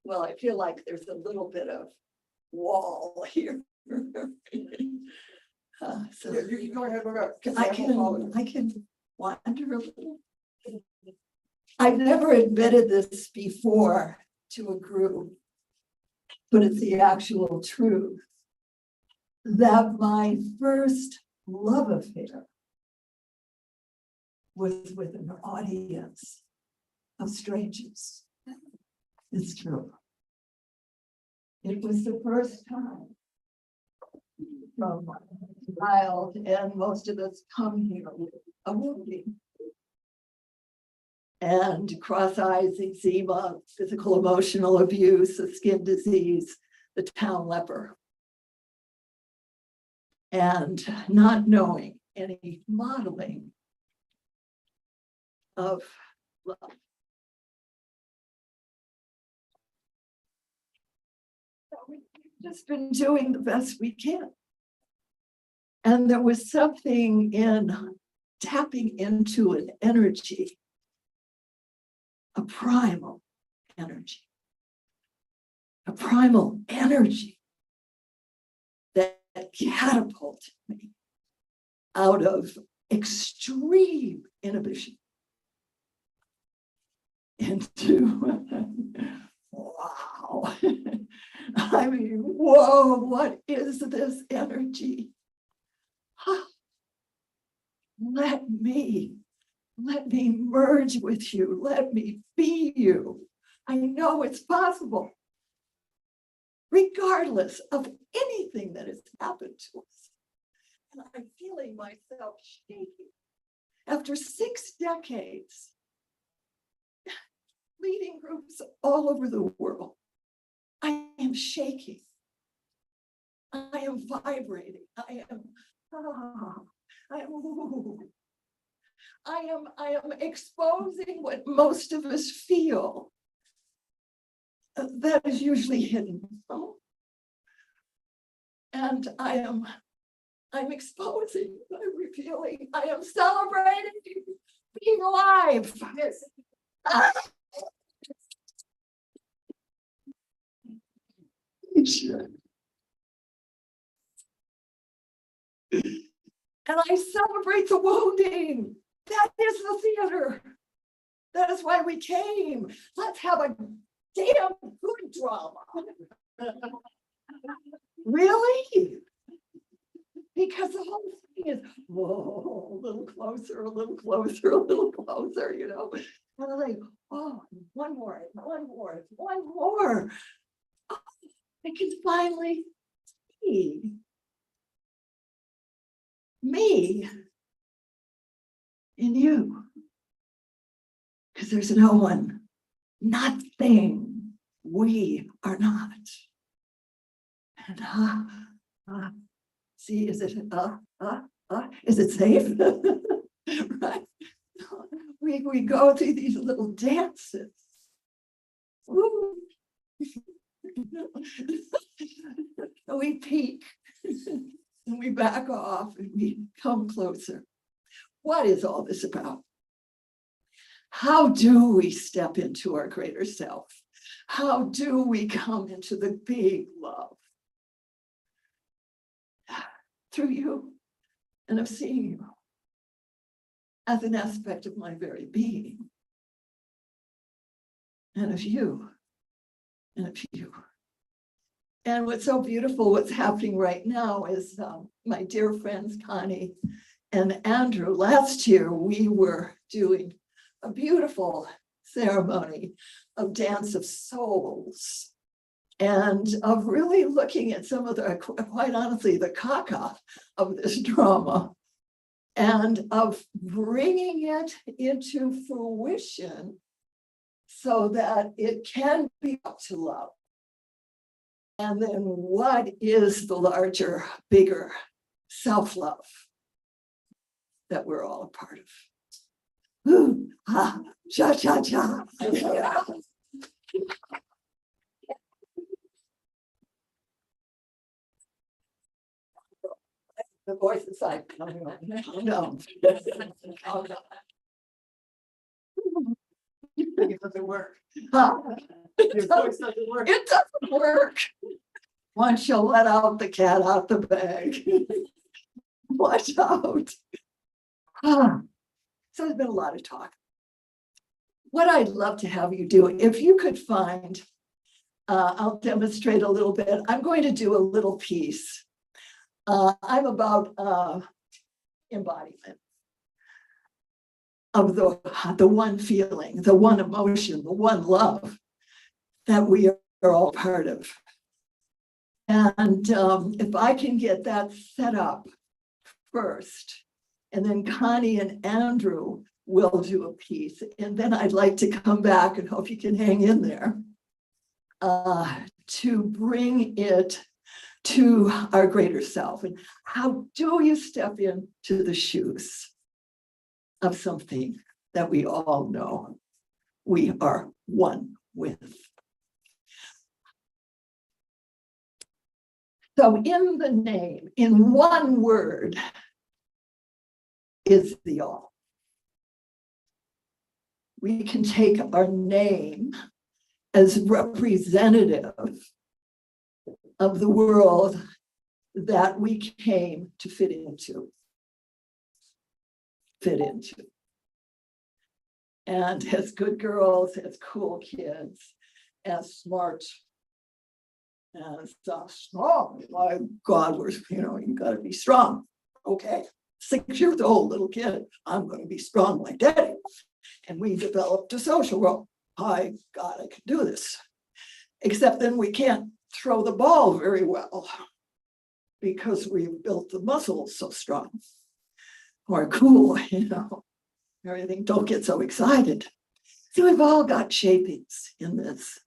Well, I feel like there's a little bit of wall here. So Yeah, you can go ahead, look up. I can wander a little. I've never admitted this before to a group, but it's the actual truth that my first love affair was with an audience of strangers. It's true. It was the first time from a child, and most of us come here with a wounding. And cross eyes, eczema, physical emotional abuse, a skin disease, the town leper. And not knowing any modeling of love. So we've just been doing the best we can. And there was something in tapping into an energy, a primal energy that catapulted me out of extreme inhibition into wow. I mean, whoa, what is this energy? Let me merge with you. Let me be you. I know it's possible, regardless of anything that has happened to us. And I'm feeling myself shaking. After 6 decades, leading groups all over the world, I am shaking. I am vibrating. I am exposing what most of us feel that is usually hidden. And I'm exposing, I'm revealing, I am celebrating being alive. Yes. And I celebrate the wounding. That is the theater. That is why we came. Let's have a damn good drama. Really? Because the whole thing is, whoa, a little closer, a little closer, a little closer, you know? And I'm like, oh, one more. Oh, I can finally see me in you. Because there's no one, nothing. We are not. And see, is it safe? Right? We go through these little dances. Woo. And we peak and we back off and we come closer. What is all this about? How do we step into our greater self? How do we come into the big love? Through you and of seeing you as an aspect of my very being, and of you, and of you. And what's so beautiful, what's happening right now is my dear friends Connie and Andrew, last year we were doing a beautiful ceremony of Dance of Souls and of really looking at some of the, quite honestly, the caca of this drama and of bringing it into fruition so that it can be up to love. And then what is the larger, bigger self-love that we're all a part of? Ooh, ha, cha, cha, cha. The voice inside coming on. No. Oh, no. It doesn't work. It doesn't work. It doesn't work. Once you let out the cat out the bag. Watch out. So there's been a lot of talk. What I'd love to have you do, if you could find, I'll demonstrate a little bit. I'm going to do a little piece. I'm about embodiment of the one feeling, the one emotion, the one love that we are all part of. And if I can get that set up first, and then Connie and Andrew will do a piece, and then I'd like to come back and hope you can hang in there to bring it to our greater self. And how do you step into the shoes of something that we all know we are one with? So in the name, in one word, is the all. We can take our name as representative of the world that we came to fit into. And as good girls, as cool kids, as smart, as strong. My God, you gotta be strong. Okay, 6 years old, little kid, I'm gonna be strong like daddy. And we developed a social role. God, I can do this. Except then we can't throw the ball very well because we've built the muscles so strong. Or cool, everything, don't get so excited. So we've all got shapings in this.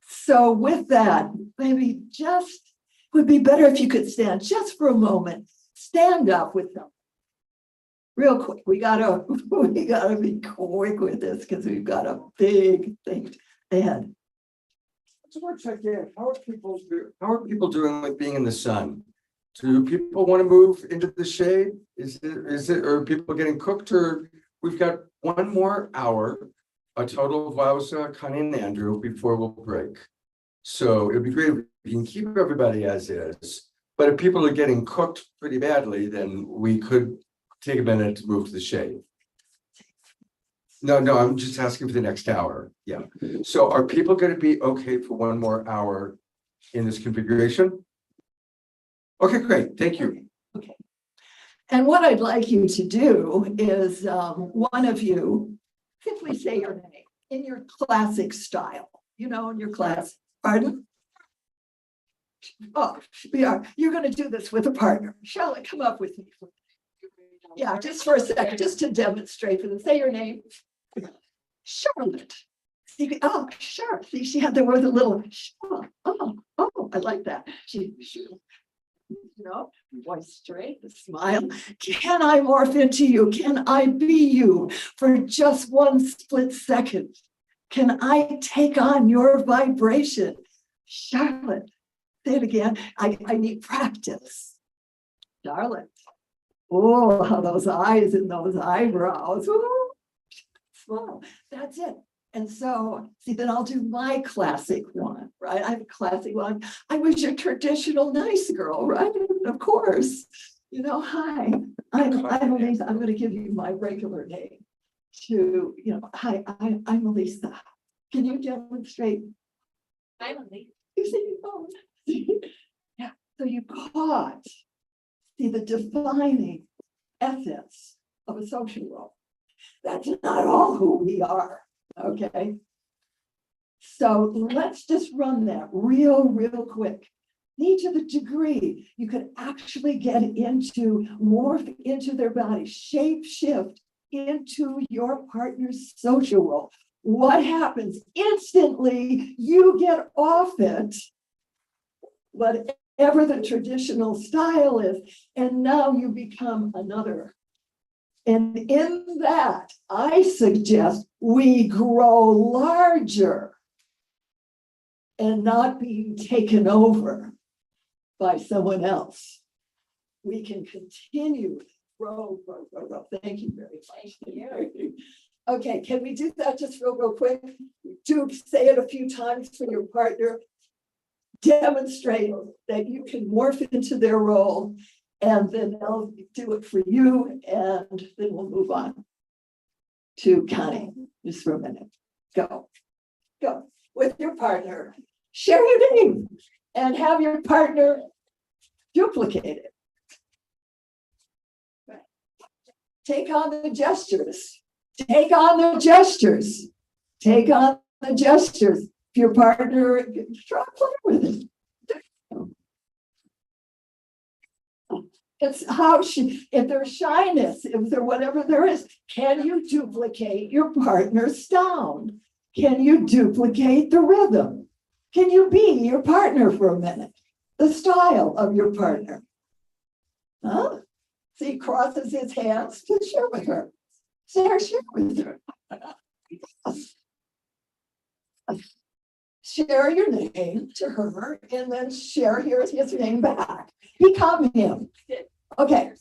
So with that, maybe just would be better if you could stand just for a moment. Stand up with them. Real quick. We gotta be quick with this because we've got a big thing ahead. So we're checking. How are people doing with being in the sun? Do people want to move into the shade? Is it, or are people getting cooked? Or we've got 1 more hour, a total of Wowza, Connie and Andrew before we'll break. So it'd be great if we can keep everybody as is. But if people are getting cooked pretty badly, then we could take a minute to move to the shade. No, I'm just asking for the next hour. Yeah. So are people going to be okay for 1 more hour in this configuration? Okay, great. Thank you. Okay. And what I'd like you to do is one of you simply say your name in your classic style, in your class. Pardon? Oh, you're going to do this with a partner. Charlotte, come up with me. Yeah, just for a second, just to demonstrate for them. Say your name. Charlotte. Oh, sure. See, she had the word a little. Oh, I like that. She voice straight, the smile. Can I morph into you? Can I be you for just 1 split second? Can I take on your vibration? Charlotte, say it again. I need practice. Charlotte. Oh, how those eyes and those eyebrows. Ooh, smile. That's it. And so, see, then I'll do my classic one, right? I have a classic one. I was your traditional nice girl, right? Of course. Hi, I'm Elisa. I'm going to give you my regular name. Hi, I'm Elisa. Can you demonstrate? I'm Elisa. You see your phone. Yeah. So you caught, see, the defining essence of a social role. That's not all who we are. Okay. So let's just run that real quick. Need to the degree you could actually get morph into their body, shape shift into your partner's social role. What happens? Instantly, you get off it, whatever the traditional style is, and now you become another. And in that, I suggest we grow larger and not being taken over by someone else. We can continue to grow. Thank you very much. Okay, can we do that just real quick? Do say it a few times for your partner. Demonstrate that you can morph into their role, and then they'll do it for you, and then we'll move on to Connie just for a minute. Go with your partner. Share your name and have your partner duplicate it. Take on the gestures. Take on the gestures. Take on the gestures. If your partner, try play with it. It's how if there's shyness, if there whatever there is, can you duplicate your partner's sound? Can you duplicate the rhythm? Can you be your partner for a minute? The style of your partner. Huh? So he crosses his hands to share with her. Share with her. Share your name to her and then share his name back. Become him. Okay.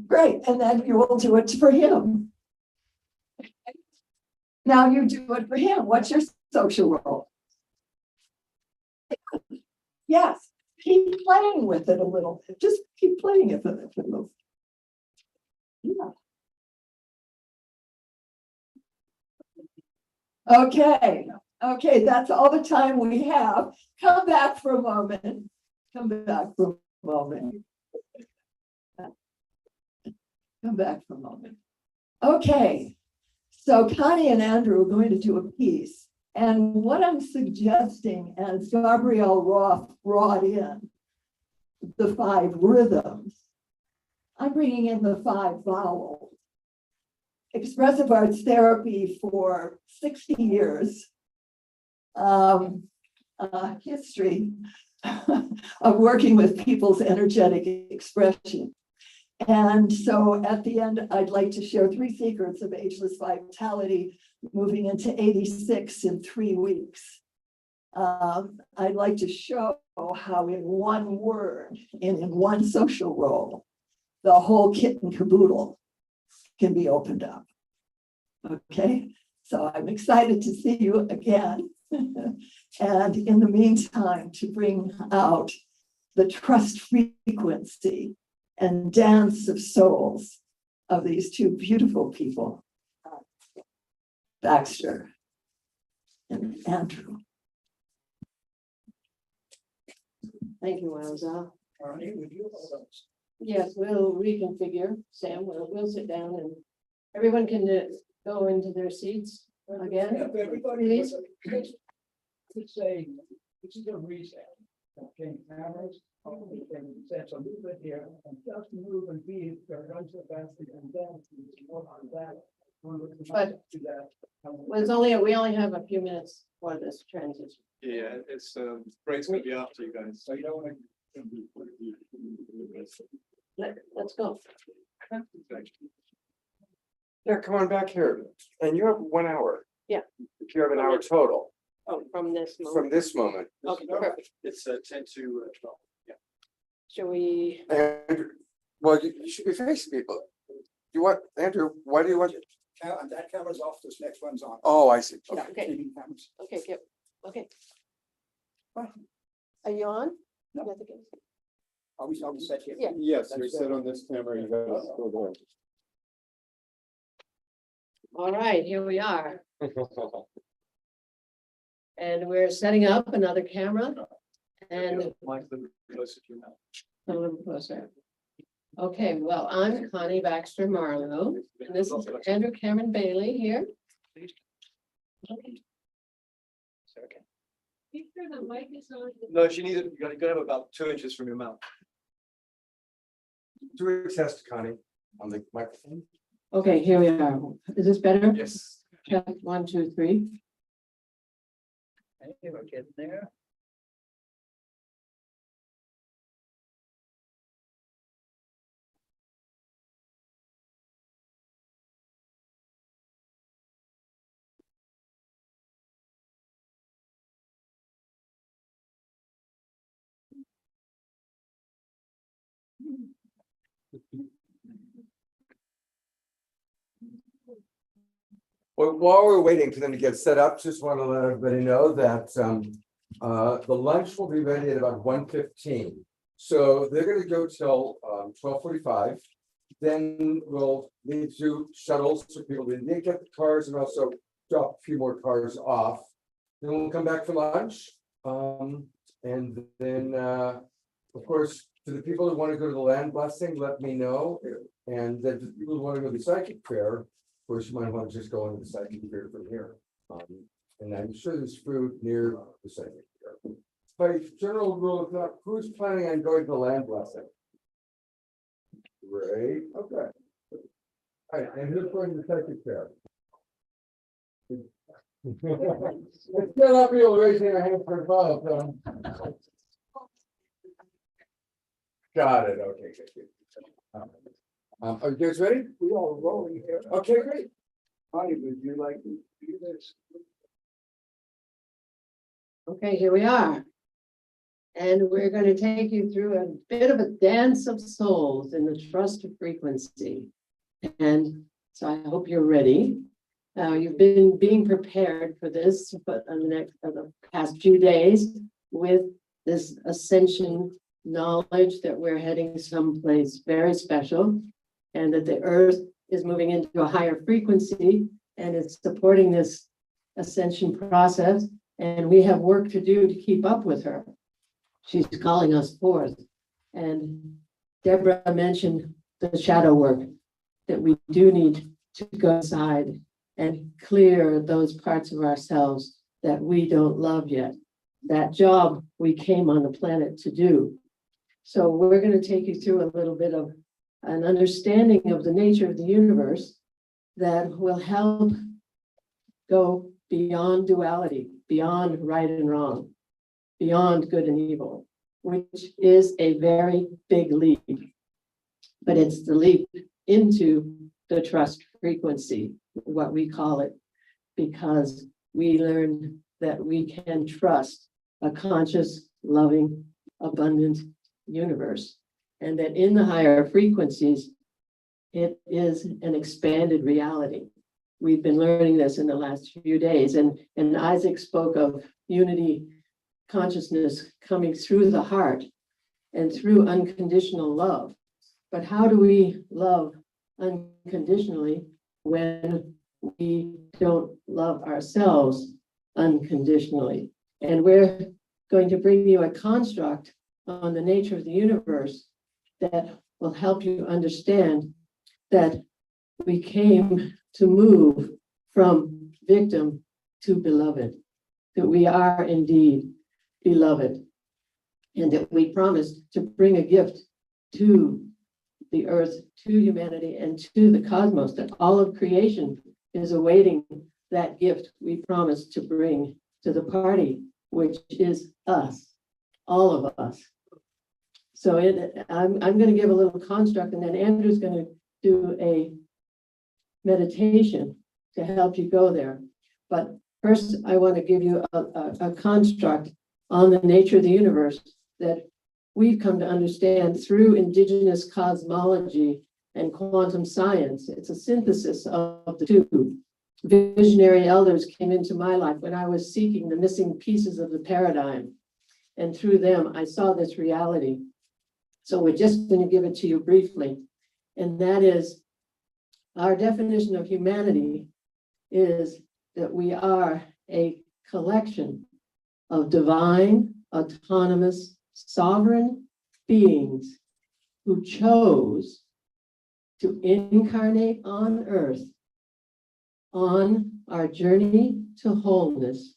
Great. And then you will do it for him. Now you do it for him. What's your social role? Yes. Keep playing with it a little bit. Just keep playing it with it a little. Yeah. Okay. Okay, that's all the time we have. Come back for a moment. Come back for a moment. Come back for a moment. Okay. So Connie and Andrew are going to do a piece. And what I'm suggesting, as Gabrielle Roth brought in the 5 rhythms, I'm bringing in the 5 vowels. Expressive arts therapy for 60 years. History of working with people's energetic expression. And so at the end, I'd like to share 3 secrets of ageless vitality moving into 86 in 3 weeks. I'd like to show how in one word and in one social role, the whole kit and caboodle can be opened up. Okay, so I'm excited to see you again. And in the meantime, to bring out the trust frequency and dance of souls of these 2 beautiful people, Baxter and Andrew. Thank you, Wowza. Arnie, would you hold on? Yes, we'll reconfigure, Sam, we'll sit down and everyone can go into their seats again. If everybody Please. would say, this is a reset. Okay, cameras, sense a little bit here, and just move and be, run so fast and dance, and more on that. But- To that. We only have a few minutes for this transition. Yeah, it's break's gonna be after you guys. So you don't want Let's go. Yeah, come on back here. And you have 1 hour. Yeah. You have an hour total Oh, from this from moment. this moment. Okay, perfect. It's 10 to 12. Shall we, Andrew, well, you should be facing people. You want, Andrew, why do you want? and that camera's off, this next one's on. Oh, I see. Yeah, okay. Keeping cameras. okay, okay. Are you on? No. Yes, okay. Are we set here? Yeah. Yes, we sit on this camera, you guys go there. All right, here we are. And we're setting up another camera and Mike's a little closer to you now. a little closer. Okay, well, I'm Connie Baxter Marlowe, and this is Andrew Cameron Bailey here. Okay. Make sure the mic is on. No, she needs it. You gotta have about 2 inches from your mouth. Do a test, Connie, on the microphone. Okay, here we are. Is this better? Yes. Check 1, 2, 3. Hey, we're getting there. Well, while we're waiting for them to get set up, just want to let everybody know that the lunch will be ready at about 1:15. So they're going to go till 12:45. Then we'll need to shuttles for people to get the cars and also drop a few more cars off. Then we'll come back for lunch. And then, of course, to the people who want to go to the land blessing, let me know. And then to the people who want to go to the psychic fair, of course, you might want to just go into the psychic fair from here. And I'm sure there's fruit near the site. By general rule of thumb, who's planning on going to land blessing? Great, okay. All right, and who's going to psychic care? It's still not people raising their hands for both. Got it, okay, good. Are you guys ready? We all rolling here. Okay, great. Connie, would you like to do this? Okay, here we are. And we're going to take you through a bit of a dance of souls in the trust of frequency. And so I hope you're ready. You've been being prepared for this, but on the past few days with this ascension knowledge that we're heading someplace very special and that the earth is moving into a higher frequency and it's supporting this ascension process. And we have work to do to keep up with her. She's calling us forth. And Debra mentioned the shadow work, that we do need to go inside and clear those parts of ourselves that we don't love yet. That job we came on the planet to do. So we're going to take you through a little bit of an understanding of the nature of the universe that will help go beyond duality, beyond right and wrong, beyond good and evil, which is a very big leap. But it's the leap into the trust frequency, what we call it, because we learn that we can trust a conscious, loving, abundant universe, and that in the higher frequencies, it is an expanded reality. We've been learning this in the last few days, and Isaac spoke of unity consciousness coming through the heart and through unconditional love. But how do we love unconditionally when we don't love ourselves unconditionally? And we're going to bring you a construct on the nature of the universe that will help you understand that we came to move from victim to beloved, that we are indeed beloved, and that we promised to bring a gift to the earth, to humanity, and to the cosmos, that all of creation is awaiting that gift we promised to bring to the party, which is us, all of us. So I'm going to give a little construct, and then Andrew's going to do a meditation to help you go there. But first, I want to give you a construct on the nature of the universe that we've come to understand through indigenous cosmology and quantum science. It's a synthesis of the two. Visionary elders came into my life when I was seeking the missing pieces of the paradigm. And through them, I saw this reality. So we're just going to give it to you briefly. And that is, our definition of humanity is that we are a collection of divine, autonomous, sovereign beings who chose to incarnate on earth on our journey to wholeness,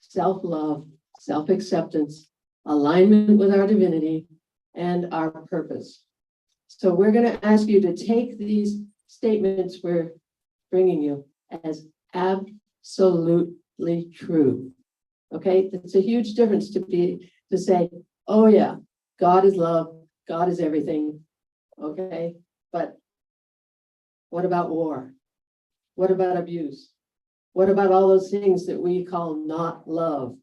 self-love, self-acceptance, alignment with our divinity, and our purpose. So we're going to ask you to take these statements we're bringing you as absolutely true. Okay, it's a huge difference to say, oh yeah, God is love, God is everything. Okay, but what about war? What about abuse? What about all those things that we call not love?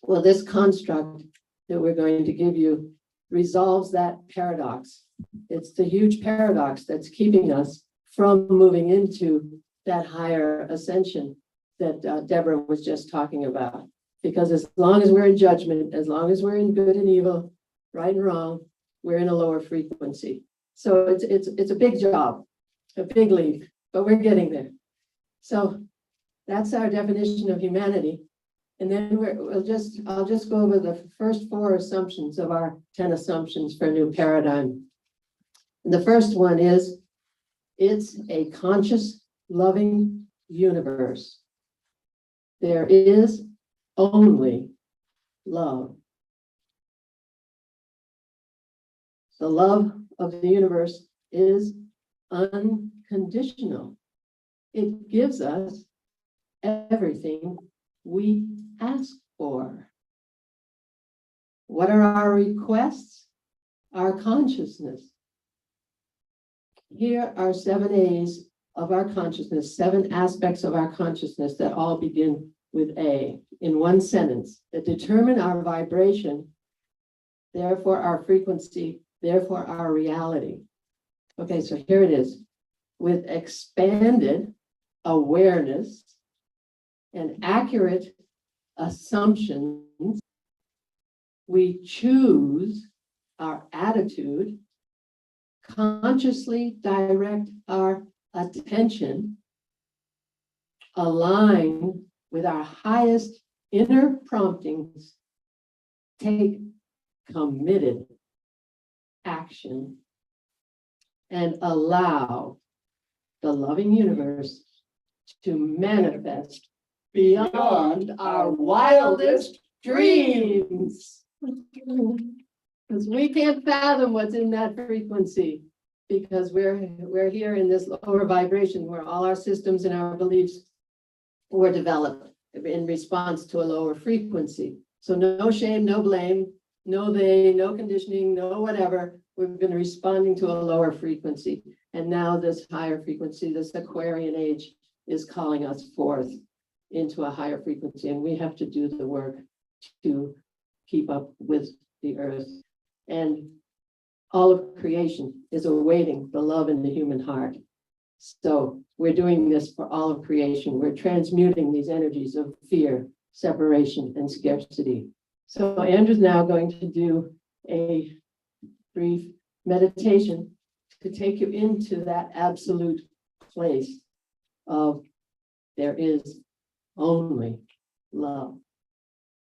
Well, this construct that we're going to give you resolves that paradox. It's the huge paradox that's keeping us from moving into that higher ascension that Debra was just talking about. Because as long as we're in judgment, as long as we're in good and evil, right and wrong, we're in a lower frequency. So it's a big job, a big leap, but we're getting there. So that's our definition of humanity. And then I'll just go over the first 4 assumptions of our 10 assumptions for a new paradigm. And the first one is, it's a conscious, loving universe. There is only love. The love of the universe is unconditional. It gives us everything we ask for. What are our requests? Our consciousness. Here are 7 A's of our consciousness, 7 aspects of our consciousness that all begin with A in one sentence that determine our vibration, therefore our frequency, therefore our reality. Okay, so here it is. With expanded awareness and accurate assumptions, we choose our attitude, consciously direct our attention, align with our highest inner promptings, take committed action, and allow the loving universe to manifest beyond our wildest dreams. Because we can't fathom what's in that frequency, because we're here in this lower vibration where all our systems and our beliefs were developed in response to a lower frequency. So no shame, no blame, no they, no conditioning, no whatever. We've been responding to a lower frequency. And now this higher frequency, this Aquarian age, is calling us forth into a higher frequency. And we have to do the work to keep up with the earth. And all of creation is awaiting the love in the human heart. So we're doing this for all of creation. We're transmuting these energies of fear, separation, and scarcity. So Andrew's now going to do a brief meditation to take you into that absolute place of there is only love.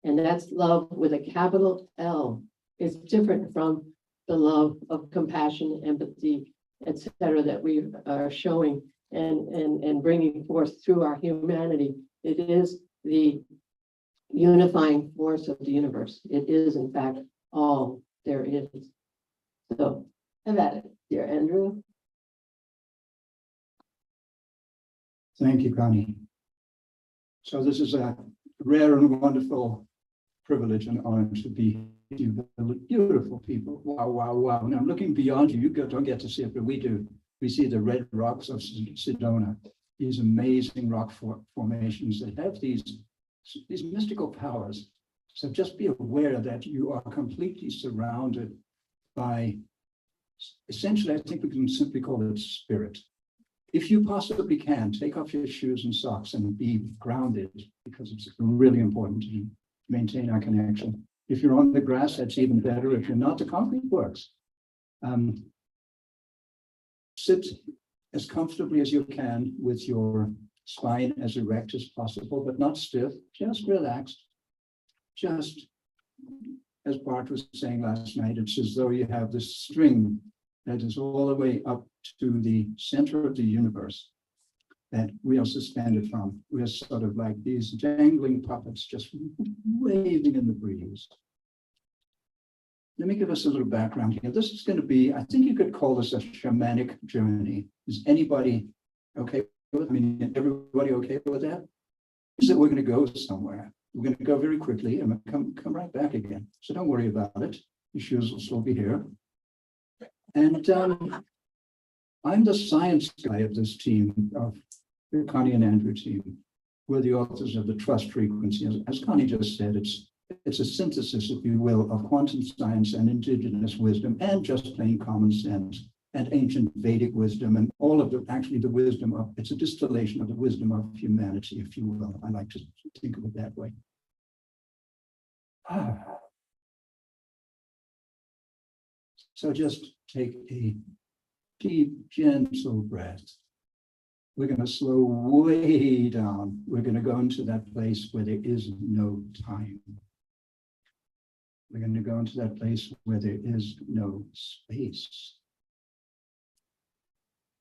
And that's love with a capital L. It's different from the love of compassion, empathy, etc., that we are showing and bringing forth through our humanity. It is the unifying force of the universe. It is, in fact, all there is. So, have at it, dear Andrew. Thank you, Connie. So this is a rare and wonderful privilege and honor to be with you, beautiful people. Wow, wow, wow. And I'm looking beyond you. You don't get to see it, but we do. We see the red rocks of Sedona, these amazing rock formations that have these mystical powers. So just be aware that you are completely surrounded by, essentially, I think we can simply call it spirit. If you possibly can, take off your shoes and socks and be grounded, because it's really important to maintain our connection. If you're on the grass, that's even better. If you're not, the concrete works. Sit as comfortably as you can with your spine as erect as possible, but not stiff, just relaxed. Just, as Bart was saying last night, it's as though you have this string that is all the way up to the center of the universe that we are suspended from. We are sort of like these dangling puppets just waving in the breeze. Let me give us a little background here. This is going to be, I think you could call this a shamanic journey. Is anybody okay with it? I mean, everybody okay with that? Is that we're going to go somewhere. We're going to go very quickly and come right back again. So don't worry about it. Your shoes will still be here. And I'm the science guy of this team, of the Connie and Andrew team. We're the authors of the trust frequency. As Connie just said, it's a synthesis, if you will, of quantum science and indigenous wisdom and just plain common sense and ancient Vedic wisdom and all of the wisdom of, it's a distillation of the wisdom of humanity, if you will. I like to think of it that way. So just take a deep, gentle breath. We're going to slow way down. We're going to go into that place where there is no time. We're going to go into that place where there is no space.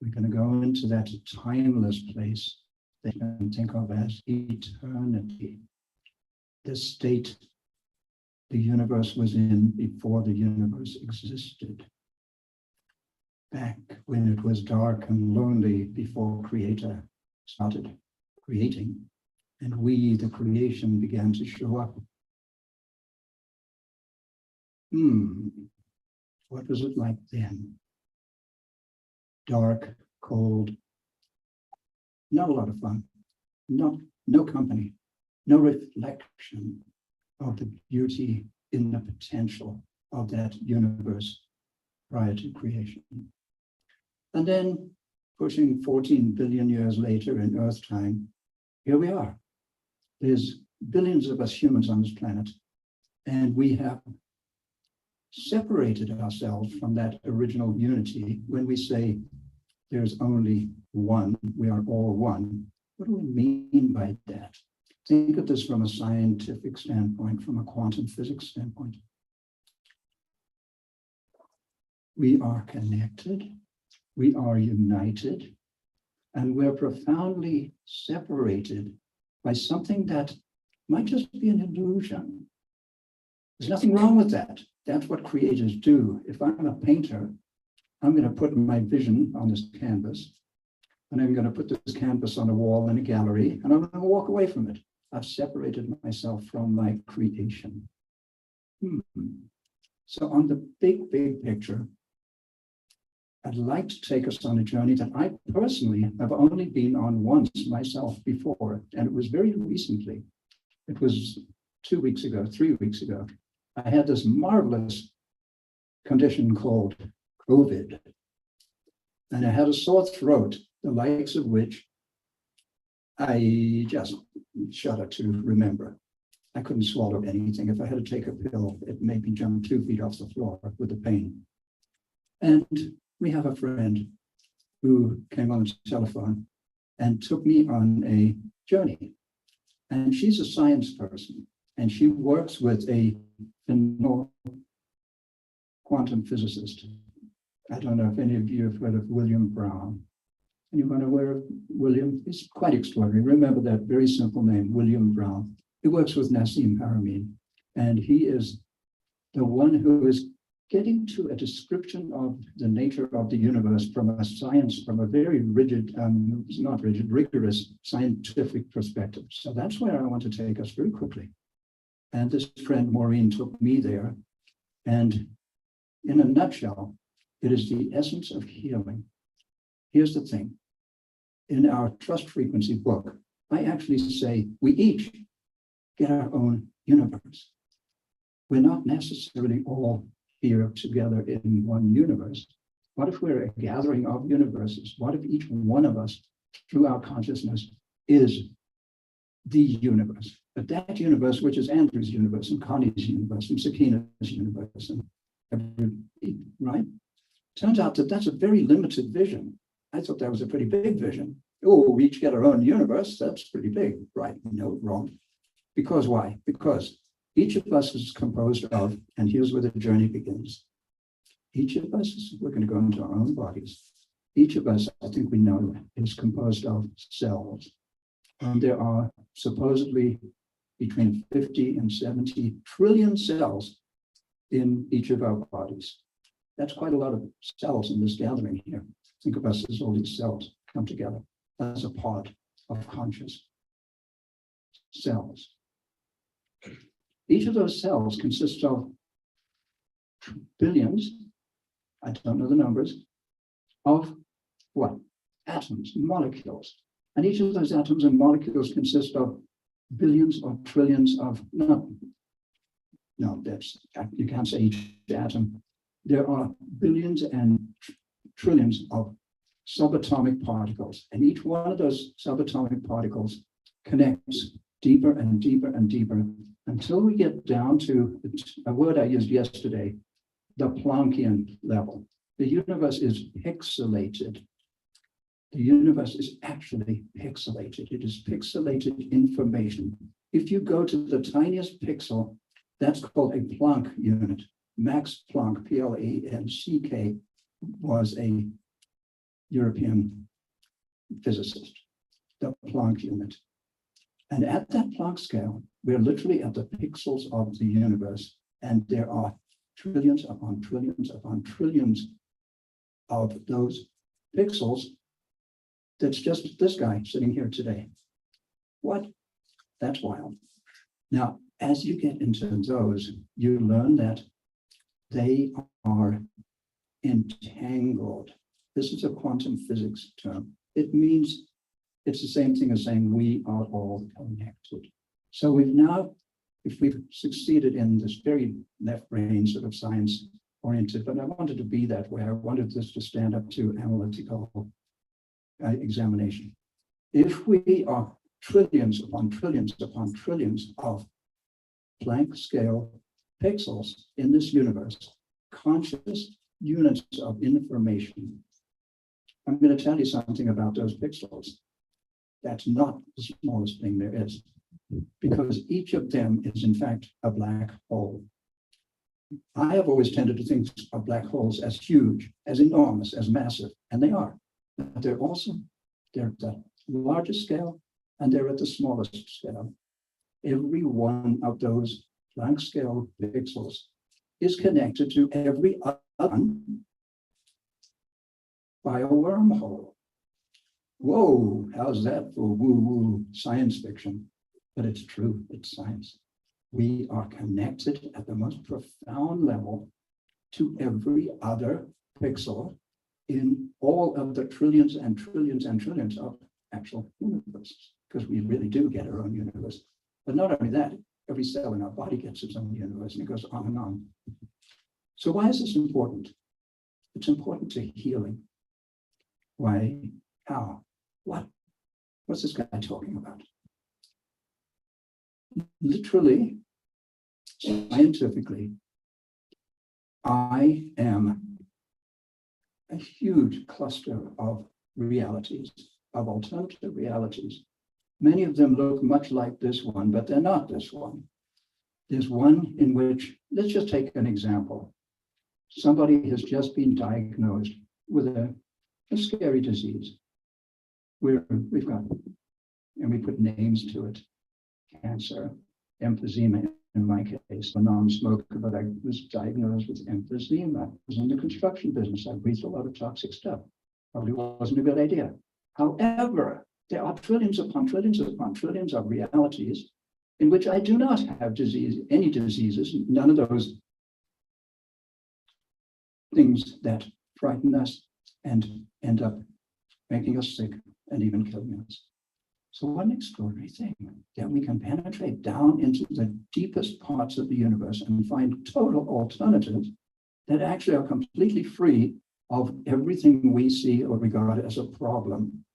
We're going to go into that timeless place they can think of as eternity. The state the universe was in before the universe existed. Back when it was dark and lonely before Creator started creating, and we, the creation, began to show up. What was it like then? Dark, cold, not a lot of fun, no company, no reflection of the beauty in the potential of that universe prior to creation. And then, pushing 14 billion years later in Earth time, here we are. There's billions of us humans on this planet, and we have separated ourselves from that original unity. When we say there's only one, we are all one, what do we mean by that? Think of this from a scientific standpoint, from a quantum physics standpoint. We are connected, we are united, and we're profoundly separated by something that might just be an illusion. There's nothing wrong with that. That's what creators do. If I'm a painter, I'm going to put my vision on this canvas, and I'm going to put this canvas on a wall in a gallery, and I'm going to walk away from it. I've separated myself from my creation. So on the big picture, I'd like to take us on a journey that I personally have only been on once myself before, and it was very recently. It was 2 weeks ago, 3 weeks ago. I had this marvelous condition called COVID, and I had a sore throat, the likes of which I just shudder to remember. I couldn't swallow anything. If I had to take a pill, it made me jump 2 feet off the floor with the pain. And we have a friend who came on the telephone and took me on a journey. And she's a science person, and she works with a quantum physicist. I don't know if any of you have heard of William Brown. Anyone aware of William? He's quite extraordinary. Remember that very simple name, William Brown. He works with Nassim Haramein, and he is the one who is getting to a description of the nature of the universe from a science, from a very rigid, not rigid, rigorous scientific perspective. So that's where I want to take us very quickly. And this friend, Maureen, took me there. And in a nutshell, it is the essence of healing. Here's the thing. In our trust frequency book, I actually say we each get our own universe. We're not necessarily all here together in one universe. What if we're a gathering of universes? What if each one of us, through our consciousness, is the universe? But that universe, which is Andrew's universe, and Connie's universe, and Sakina's universe, and right? Turns out that that's a very limited vision. I thought that was a pretty big vision. Oh, we each get our own universe. That's pretty big, right? No, wrong. Because why? Because each of us is composed of, and here's where the journey begins. Each of us, we're going to go into our own bodies. Each of us, I think we know, is composed of cells. And there are supposedly between 50 and 70 trillion cells in each of our bodies. That's quite a lot of cells in this gathering here. Think of us as all these cells come together as a part of conscious cells. Each of those cells consists of billions, I don't know the numbers, of what? Atoms, molecules. And each of those atoms and molecules consist of billions or trillions of, no, that's, you can't say each atom. There are billions and trillions of subatomic particles, and each one of those subatomic particles connects deeper and deeper and deeper until we get down to a word I used yesterday, the Planckian level. The universe is pixelated. The universe is actually pixelated. It is pixelated information. If you go to the tiniest pixel, that's called a Planck unit. Max Planck, Planck, was a European physicist. the Planck unit. And at that Planck scale, we're literally at the pixels of the universe, and there are trillions upon trillions upon trillions of those pixels. That's just this guy sitting here today. What? That's wild. Now, as you get into those, you learn that they are entangled. This is a quantum physics term. It means it's the same thing as saying we are all connected. So we've now, if we've succeeded in this very left brain sort of science oriented, but I wanted to be that way. I wanted this to stand up to analytical examination. If we are trillions upon trillions upon trillions of Planck scale pixels in this universe, conscious units of information, I'm going to tell you something about those pixels. That's not the smallest thing there is, because each of them is in fact a black hole. I have always tended to think of black holes as huge, as enormous, as massive, and they are. But they're at the largest scale and they're at the smallest scale. Every one of those Planck scale pixels is connected to every other one by a wormhole. Whoa, how's that for woo-woo science fiction? But it's true, it's science. We are connected at the most profound level to every other pixel in all of the trillions and trillions and trillions of actual universes, because we really do get our own universe. But not only that, every cell in our body gets its own universe, and it goes on and on. So why is this important? It's important to healing. Why? How? What? What's this guy talking about? Literally, scientifically, I am a huge cluster of realities, of alternative realities. Many of them look much like this one, but they're not this one. There's one in which, let's just take an example. Somebody has just been diagnosed with a scary disease. We've got, and we put names to it, cancer, emphysema in my case, a non-smoker, but I was diagnosed with emphysema. I was in the construction business. I breathed a lot of toxic stuff. Probably wasn't a good idea. However, there are trillions upon trillions upon trillions of realities in which I do not have any diseases, none of those things that frighten us and end up making us sick and even killing us. So what an extraordinary thing that we can penetrate down into the deepest parts of the universe and find total alternatives that actually are completely free of everything we see or regard as a problem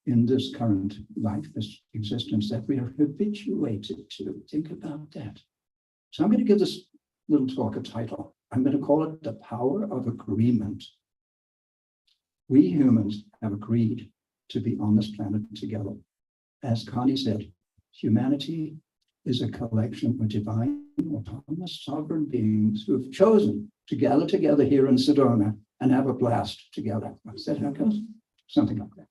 in this current life, this existence that we are habituated to. Think about that. So I'm going to give this little talk a title. I'm going to call it The Power of Agreement. We humans have agreed to be on this planet together. As Connie said, humanity is a collection of divine, autonomous, sovereign beings who have chosen to gather together here in Sedona and have a blast together. Is that how it goes? Something like that.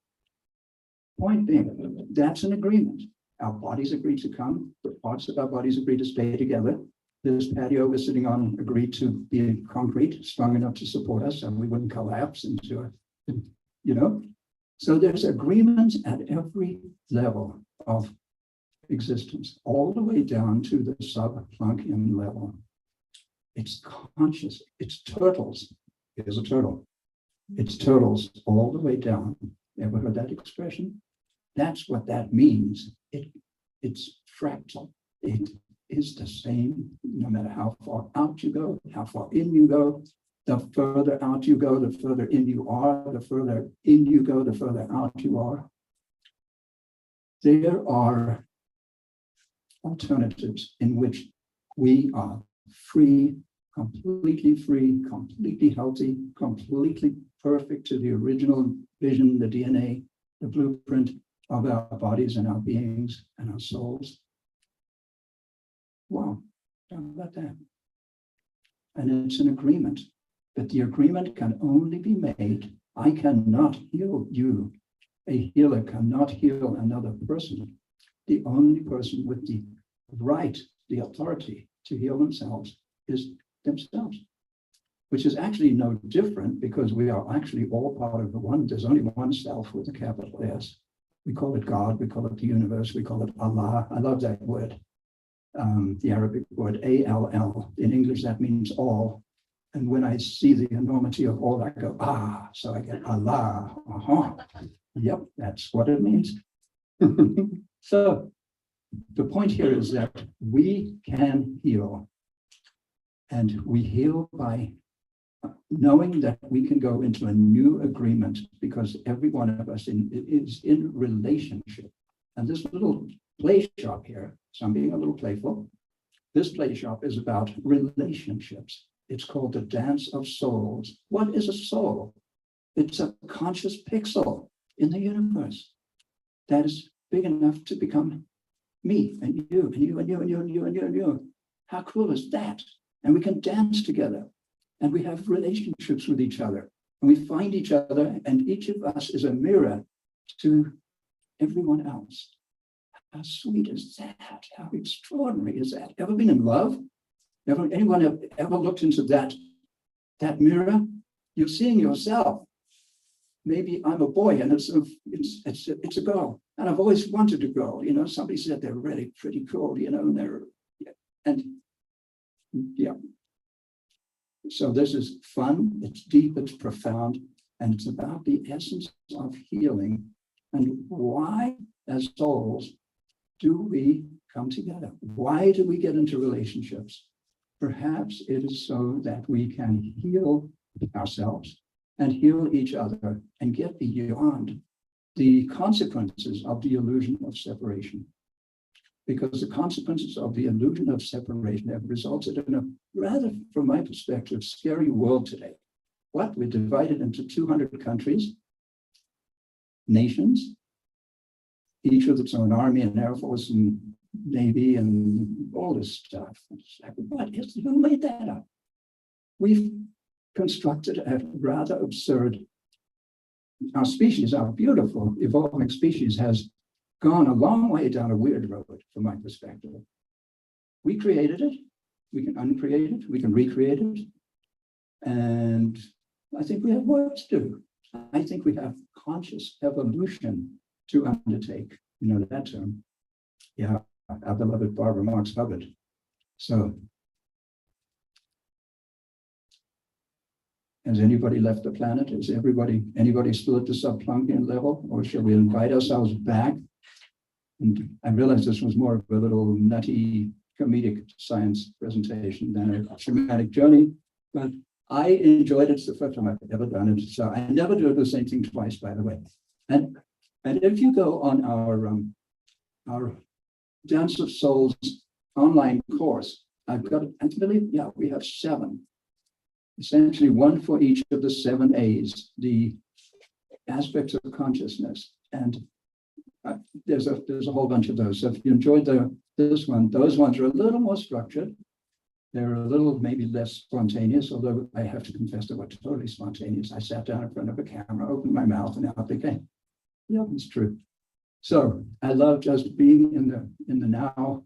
Point being, that's an agreement. Our bodies agreed to come, the parts of our bodies agreed to stay together. This patio we're sitting on agreed to be concrete, strong enough to support us, and we wouldn't collapse into a, So there's agreements at every level of existence, all the way down to the sub-Planckian level. It's conscious, it's turtles. Here's a turtle. It's turtles all the way down. Ever heard that expression? That's what that means. It's fractal. It is the same no matter how far out you go, how far in you go. The further out you go, the further in you are. The further in you go, the further out you are. There are alternatives in which we are free, completely healthy, completely perfect to the original vision, the DNA, the blueprint of our bodies and our beings and our souls. Wow, how about that? And it's an agreement. But the agreement can only be made. I cannot heal you a healer cannot heal another person. The only person with the right, the authority to heal themselves is themselves, which is actually no different because we are actually all part of the one. There's only one self with a capital S. We call it God, we call it the universe, we call it Allah. I love that word. The Arabic word A-L-L. In English, that means all. And when I see the enormity of all, I go, ah, so I get Allah. Yep, that's what it means. So the point here is that we can heal. And we heal by knowing that we can go into a new agreement because every one of us is in relationship. And this little play shop here, so I'm being a little playful, this play shop is about relationships. It's called the Dance of Souls. What is a soul? It's a conscious pixel in the universe that is big enough to become me and you and you and you and you and you and you and you. How cool is that? And we can dance together and we have relationships with each other and we find each other and each of us is a mirror to everyone else. How sweet is that? How extraordinary is that? Ever been in love? Anyone ever looked into that mirror? You're seeing yourself. Maybe I'm a boy and it's a girl. And I've always wanted a girl. You know, somebody said they're really pretty cool, you know, and yeah. So this is fun, it's deep, it's profound, and it's about the essence of healing and why, as souls, do we come together? Why do we get into relationships? Perhaps it is so that we can heal ourselves and heal each other and get beyond the consequences of the illusion of separation. Because the consequences of the illusion of separation have resulted in a rather, from my perspective, scary world today. What? We're divided into 200 countries, nations, each with its own army and air force and navy and all this stuff. It's like, who made that up? We've constructed a rather absurd, our species, our beautiful evolving species has gone a long way down a weird road from my perspective. We created it, we can uncreate it, we can recreate it. And I think we have work to do. I think we have conscious evolution to undertake. You know that term? Yeah, our beloved Barbara Marx Hubbard. So, has anybody left the planet? Is anybody still at the subplunkian level? Or shall we invite ourselves back? And I realized this was more of a little nutty comedic science presentation than a shamanic journey, but I enjoyed it. It's the first time I've ever done it. So I never do the same thing twice, by the way. And if you go on our Dance of Souls online course, I've got, I believe, yeah, we have 7. Essentially one for each of the 7 A's, the aspects of consciousness. And there's a whole bunch of those. So if you enjoyed this one, those ones are a little more structured. They're a little maybe less spontaneous, although I have to confess they were totally spontaneous. I sat down in front of a camera, opened my mouth, and out they came. Yeah, it's true. So I love just being in the now,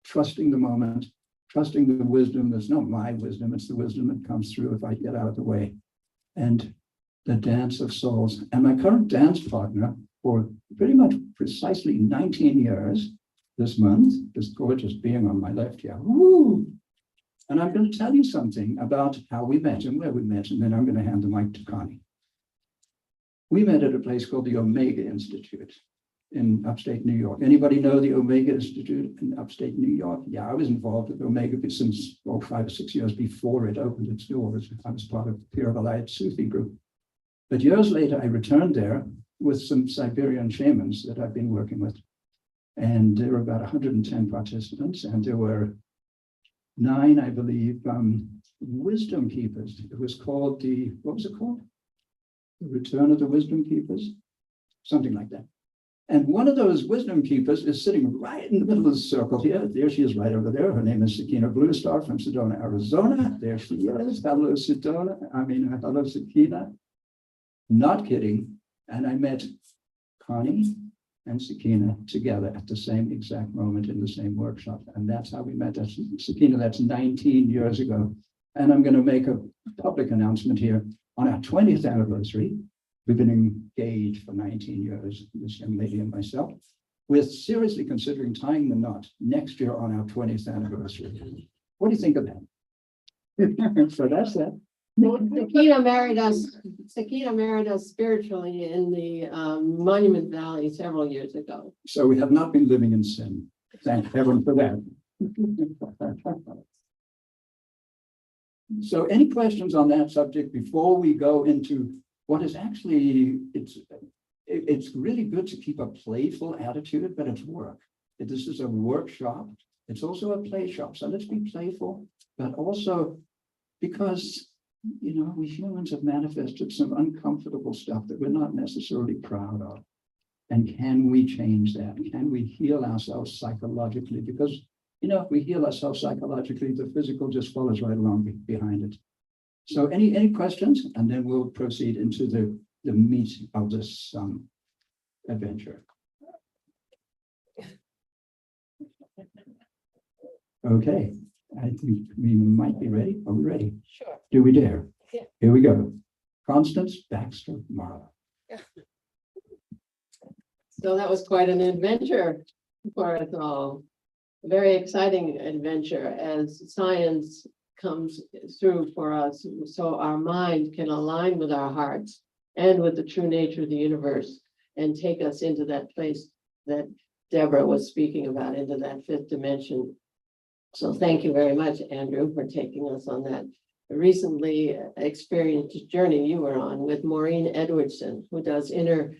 trusting the moment, trusting the wisdom. There's not my wisdom, it's the wisdom that comes through if I get out of the way. And the Dance of Souls. And my current dance partner for pretty much precisely 19 years this month, this gorgeous being on my left here. Woo! And I'm going to tell you something about how we met and where we met, and then I'm going to hand the mic to Connie. We met at a place called the Omega Institute in upstate New York. Anybody know the Omega Institute in upstate New York? Yeah, I was involved with Omega since 5 or 6 years before it opened its doors. I was part of the Pir Vilayat Sufi group. But years later, I returned there with some Siberian shamans that I've been working with. And there were about 110 participants, and there were 9, I believe, wisdom keepers. It was called what was it called? The Return of the Wisdom Keepers, something like that. And one of those wisdom keepers is sitting right in the middle of the circle here. There she is right over there. Her name is Sakina Bluestar from Sedona, Arizona. There she is. Hello, Sedona. Hello, Sakina. Not kidding. And I met Connie and Sakina together at the same exact moment in the same workshop. And that's how we met. That's Sakina, that's 19 years ago. And I'm going to make a public announcement here on our 20th anniversary. We've been engaged for 19 years, this young lady and myself. We're seriously considering tying the knot next year on our 20th anniversary. What do you think of that? So that's that. Sakina married us spiritually in the Monument Valley several years ago. So we have not been living in sin. Thank heaven for that. So any questions on that subject before we go into what is actually, it's really good to keep a playful attitude, but it's work. This is a workshop. It's also a play shop. So let's be playful, but also because, you know, we humans have manifested some uncomfortable stuff that we're not necessarily proud of. And can we change that? Can we heal ourselves psychologically? Because, you know, if we heal ourselves psychologically, the physical just follows right along behind it. So any questions? And then we'll proceed into the meat of this adventure. Okay, I think we might be ready. Are we ready? Sure. Do we dare? Yeah. Here we go. Constance Baxter Marlowe. So that was quite an adventure for us all. A very exciting adventure as science comes through for us, so our mind can align with our hearts and with the true nature of the universe and take us into that place that Debra was speaking about, into that fifth dimension. So thank you very much, Andrew, for taking us on that recently experienced journey you were on with Maureen Edwardson, who does inner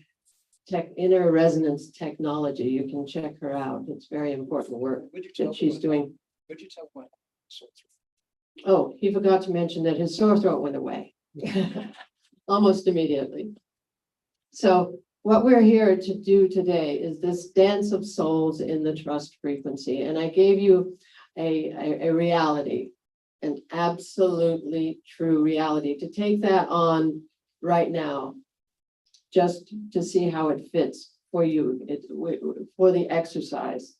resonance technology. You can check her out. It's very important work that she's doing. Would you tell what? Oh, he forgot to mention that his sore throat went away almost immediately. So what we're here to do today is this dance of souls in the trust frequency. And I gave you a reality, an absolutely true reality, to take that on right now, just to see how it fits for you, for the exercise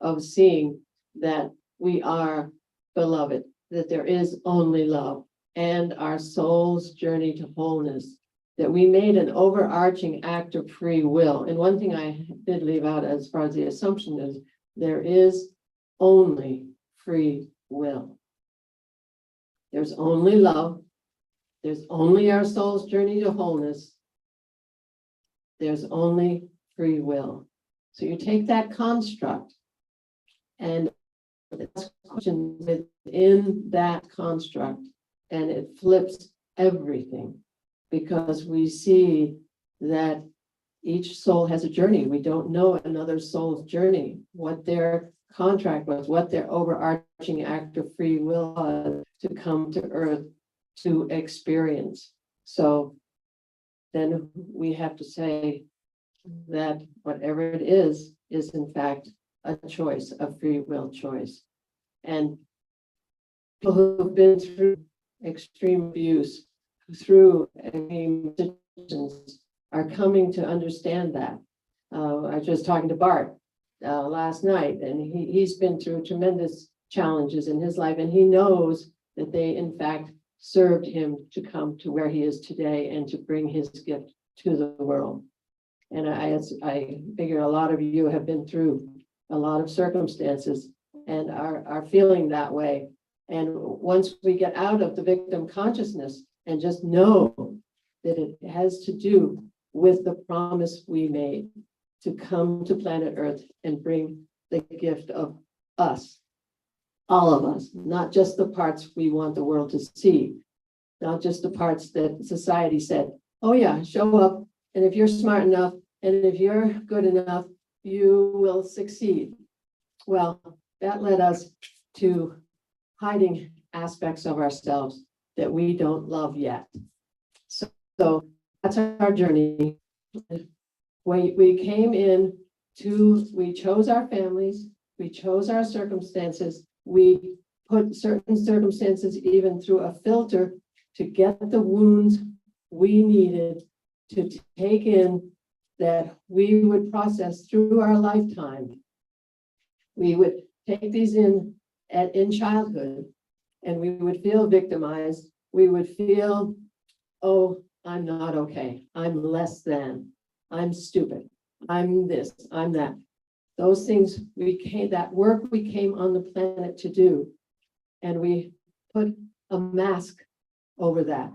of seeing that we are beloved, that there is only love, and our soul's journey to wholeness, that we made an overarching act of free will. And one thing I did leave out as far as the assumption is, there is only free will. There's only love. There's only our soul's journey to wholeness. There's only free will. So you take that construct and ask questions within that construct, and it flips everything, because we see that each soul has a journey. We don't know another soul's journey, what their contract was, what their overarching act of free will was to come to earth to experience. So then we have to say that whatever it is in fact a choice, a free will choice. And people who've been through extreme abuse, through extreme situations, are coming to understand that. I was just talking to Bart last night, and he's been through tremendous challenges in his life, and he knows that they in fact served him to come to where he is today and to bring his gift to the world. And I figure a lot of you have been through a lot of circumstances and are feeling that way. And once we get out of the victim consciousness and just know that it has to do with the promise we made to come to planet Earth and bring the gift of us, all of us, not just the parts we want the world to see, not just the parts that society said, oh yeah, show up, and if you're smart enough, and if you're good enough, you will succeed. Well, that led us to hiding aspects of ourselves that we don't love yet. So that's our journey. We came in we chose our families, we chose our circumstances, we put certain circumstances even through a filter to get the wounds we needed to take in that we would process through our lifetime. We would take these in childhood, and we would feel victimized. We would feel, oh, I'm not okay. I'm less than. I'm stupid. I'm this, I'm that. Those things that work we came on the planet to do. And we put a mask over that,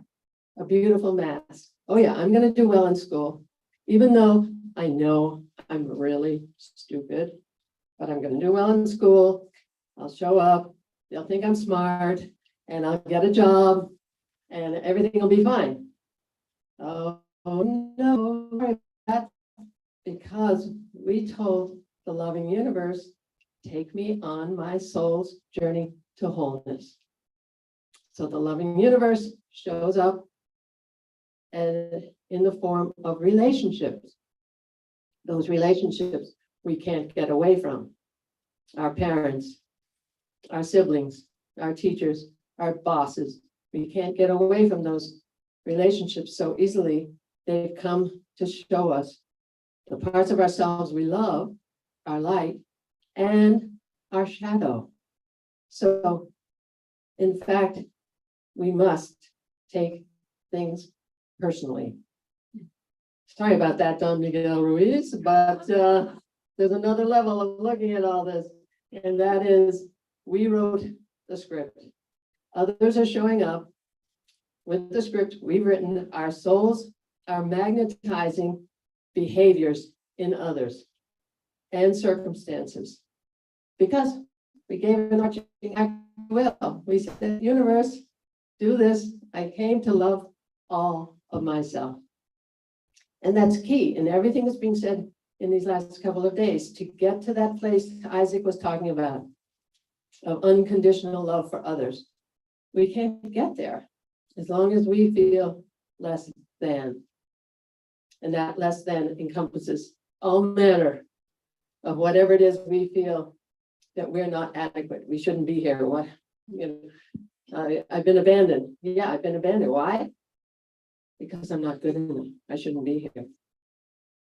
a beautiful mask. Oh yeah, I'm gonna do well in school, even though I know I'm really stupid, but I'm gonna do well in school. I'll show up, they'll think I'm smart, and I'll get a job, and everything will be fine. Oh no, that's because we told the loving universe, take me on my soul's journey to wholeness. So the loving universe shows up and in the form of relationships. Those relationships we can't get away from. Our parents, our siblings, our teachers, our bosses. We can't get away from those relationships so easily. They've come to show us the parts of ourselves we love, our light, and our shadow. So, in fact, we must take things personally. Sorry about that, Don Miguel Ruiz, but there's another level of looking at all this, and that is we wrote the script. Others are showing up with the script we've written. Our souls are magnetizing behaviors in others and circumstances because we gave an arching act of will. We said, universe, do this. I came to love all of myself. And that's key in everything that's being said in these last couple of days to get to that place Isaac was talking about of unconditional love for others. We can't get there as long as we feel less than. And that less than encompasses all manner of whatever it is we feel that we're not adequate. We shouldn't be here. What, I've been abandoned. Yeah, I've been abandoned. Why? Because I'm not good enough. I shouldn't be here.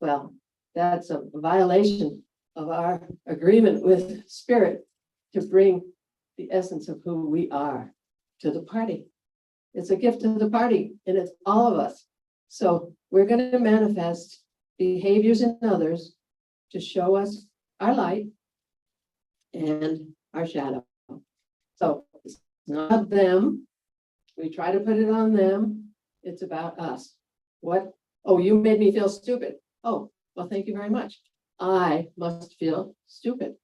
Well, that's a violation of our agreement with spirit to bring the essence of who we are to the party. It's a gift to the party, and it's all of us. So we're going to manifest behaviors in others to show us our light and our shadow. So it's not them. We try to put it on them. It's about us. What? Oh, you made me feel stupid. Oh, well, thank you very much. I must feel stupid.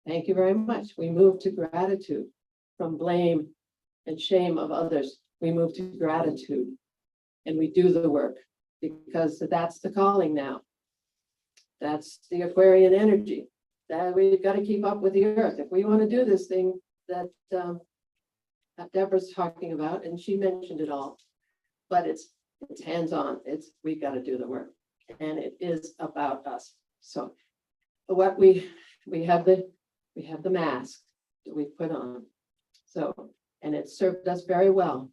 Thank you very much. We move to gratitude from blame and shame of others. We move to gratitude and we do the work because that's the calling now. That's the Aquarian energy that we've got to keep up with the earth. If we want to do this thing that Debra's talking about, and she mentioned it all, but it's hands-on. We've got to do the work, and it is about us. So, what we have the mask that we put on. So, and it served us very well.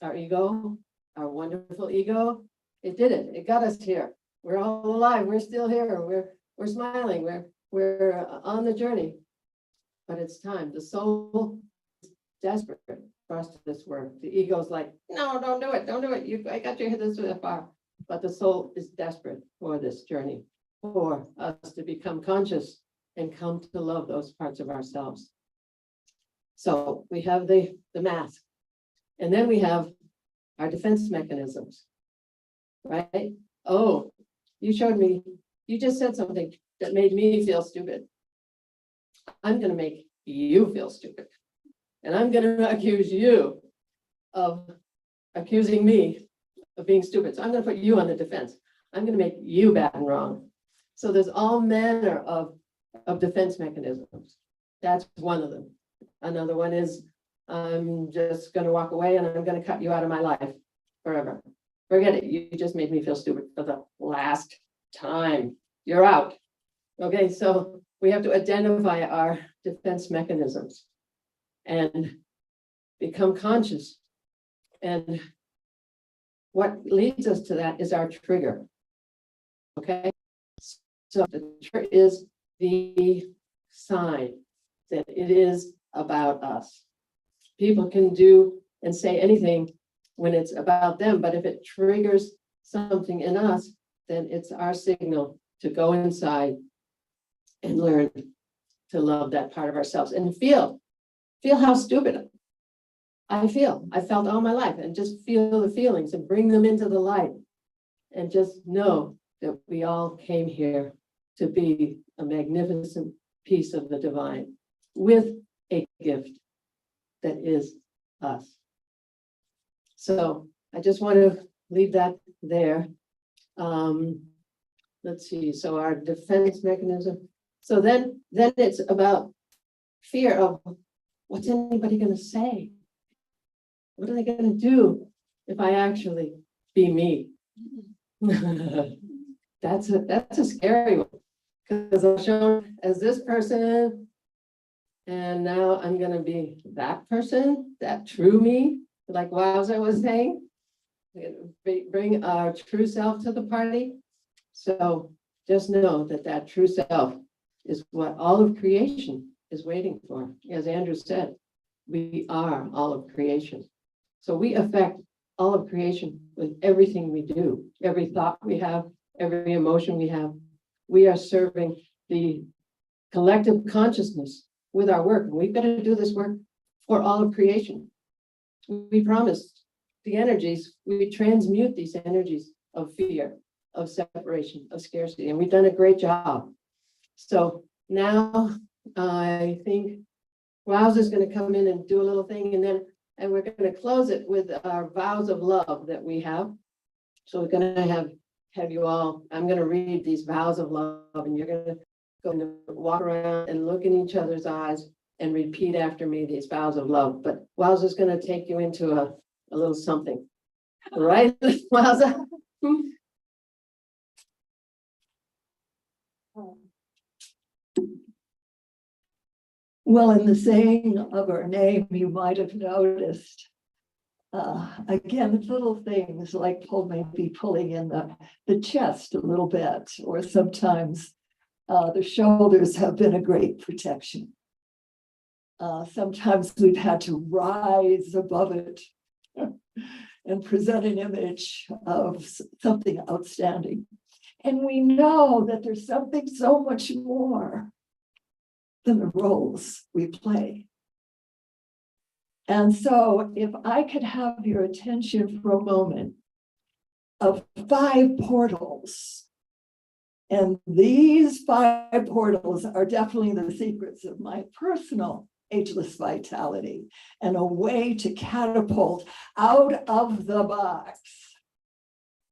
Our ego, our wonderful ego, it did it. It got us here. We're all alive. We're still here. We're smiling. We're on the journey. But it's time. The soul is desperate for us to do this work. The ego's like, no, don't do it. Don't do it. I got you this far. But the soul is desperate for this journey, for us to become conscious and come to love those parts of ourselves. So we have the mask, and then we have our defense mechanisms, right? Oh, you just said something that made me feel stupid. I'm going to make you feel stupid. And I'm going to accuse you of accusing me of being stupid. So I'm going to put you on the defense. I'm going to make you bad and wrong. So there's all manner of defense mechanisms. That's one of them. Another one is I'm just going to walk away and I'm going to cut you out of my life forever. Forget it. You just made me feel stupid for the last time. You're out. Okay, so we have to identify our defense mechanisms and become conscious. And what leads us to that is our trigger. Okay? So the trigger is the sign that it is about us. People can do and say anything when it's about them, but if it triggers something in us, then it's our signal to go inside and learn to love that part of ourselves and feel how stupid I felt all my life, and just feel the feelings and bring them into the light and just know that we all came here to be a magnificent piece of the divine with a gift that is us. So I just want to leave that there. Let's see, so our defense mechanism. So then it's about fear of what's anybody going to say? What are they going to do if I actually be me? That's a scary one, because I'm shown as this person, and now I'm going to be that person, that true me, like Wowza was saying. Bring our true self to the party. So just know that that true self is what all of creation is waiting for. As Andrew said, we are all of creation. So we affect all of creation with everything we do, every thought we have, every emotion we have. We are serving the collective consciousness with our work. And we've got to do this work for all of creation. We promised the energies, we transmute these energies of fear, of separation, of scarcity, and we've done a great job. So now I think Rouse is going to come in and do a little thing, and we're going to close it with our vows of love that we have. So we're going to have you all, I'm going to read these vows of love, and you're going to walk around and look in each other's eyes and repeat after me these vows of love. But Wowza is going to take you into a little something. All right, Wowza? Well, in the saying of our name, you might have noticed, again, little things like maybe pulling in the chest a little bit, or sometimes the shoulders have been a great protection. Sometimes we've had to rise above it and present an image of something outstanding. And we know that there's something so much more than the roles we play. And so if I could have your attention for a moment of 5 portals, and these 5 portals are definitely the secrets of my personal ageless vitality and a way to catapult out of the box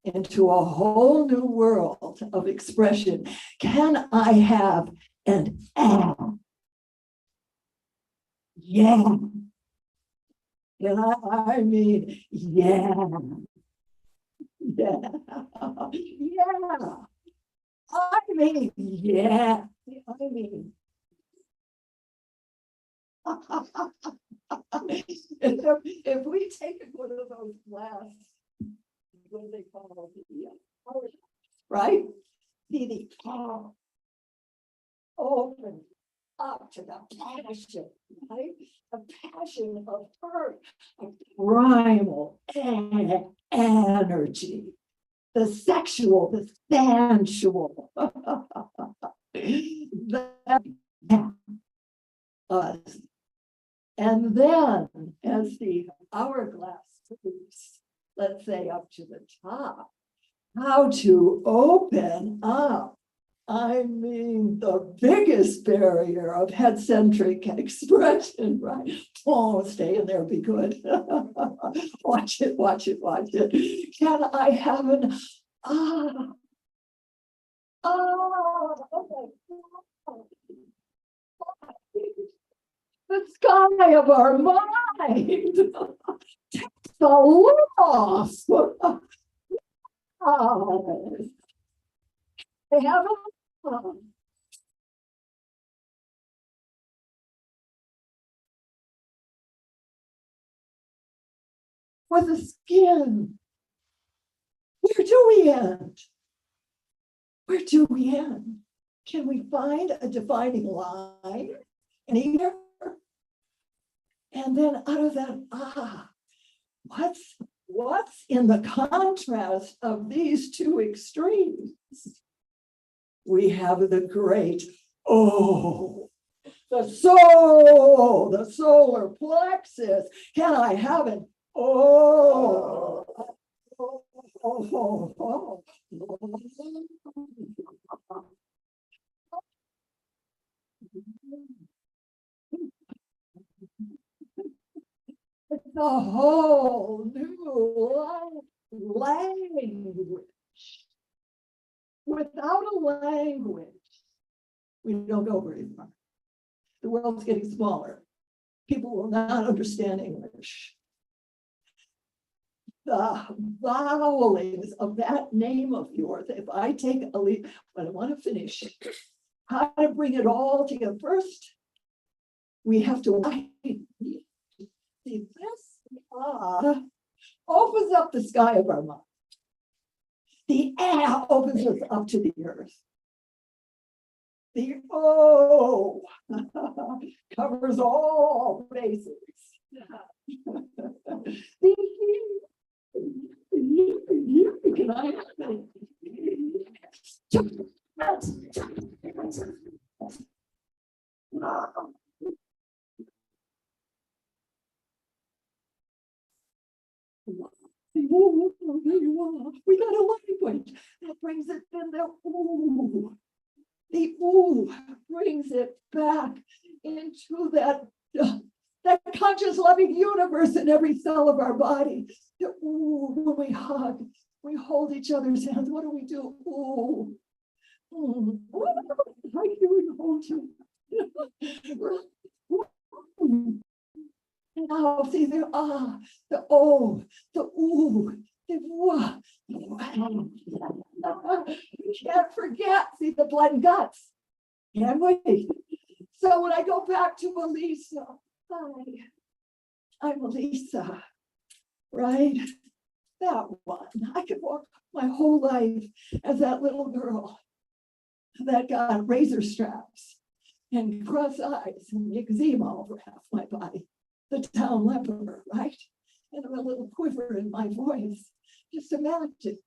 into a whole new world of expression. Can I have an am? Yeah. And I mean, yeah. Yeah. Yeah. I mean, yeah. I mean, if we take one of those last, what do they call it? Right? See the power open up to the passion, right? The passion of her, a primal energy, the sexual, the sensual. That us. And then as the hourglass moves, let's say up to the top, how to open up, I mean, the biggest barrier of head-centric expression, right? Oh, stay in there, be good. Watch it, watch it, watch it. Can I have an oh my God. The sky of our mind. Take the loss. I have a for the skin. Where do we end? Where do we end? Can we find a dividing line anywhere? And then out of that, what's in the contrast of these two extremes? We have the great, the soul, the solar plexus. Can I have it? It's a whole new language. Without a language, we don't go very far. The world's getting smaller. People will not understand English. The vowelings of that name of yours, if I take a leap, but I want to finish, how to bring it all together. First, we have to see this opens up the sky of our mind. The air opens us up to the earth. The O covers all bases. Can I? We got a language that brings it in the ooh. The ooh brings it back into that conscious loving universe in every cell of our body. The ooh, when we hug, we hold each other's hands. What do we do? Ooh. I do hold you. Now see the the o, the ooh, the wah. You can't forget, see the blood and guts. Can't wait. So when I go back to Elisa, hi, I'm Elisa, right? That one. I could walk my whole life as that little girl that got razor straps and cross eyes and eczema over half my body. The town leper, right? And a little quiver in my voice. Just imagine.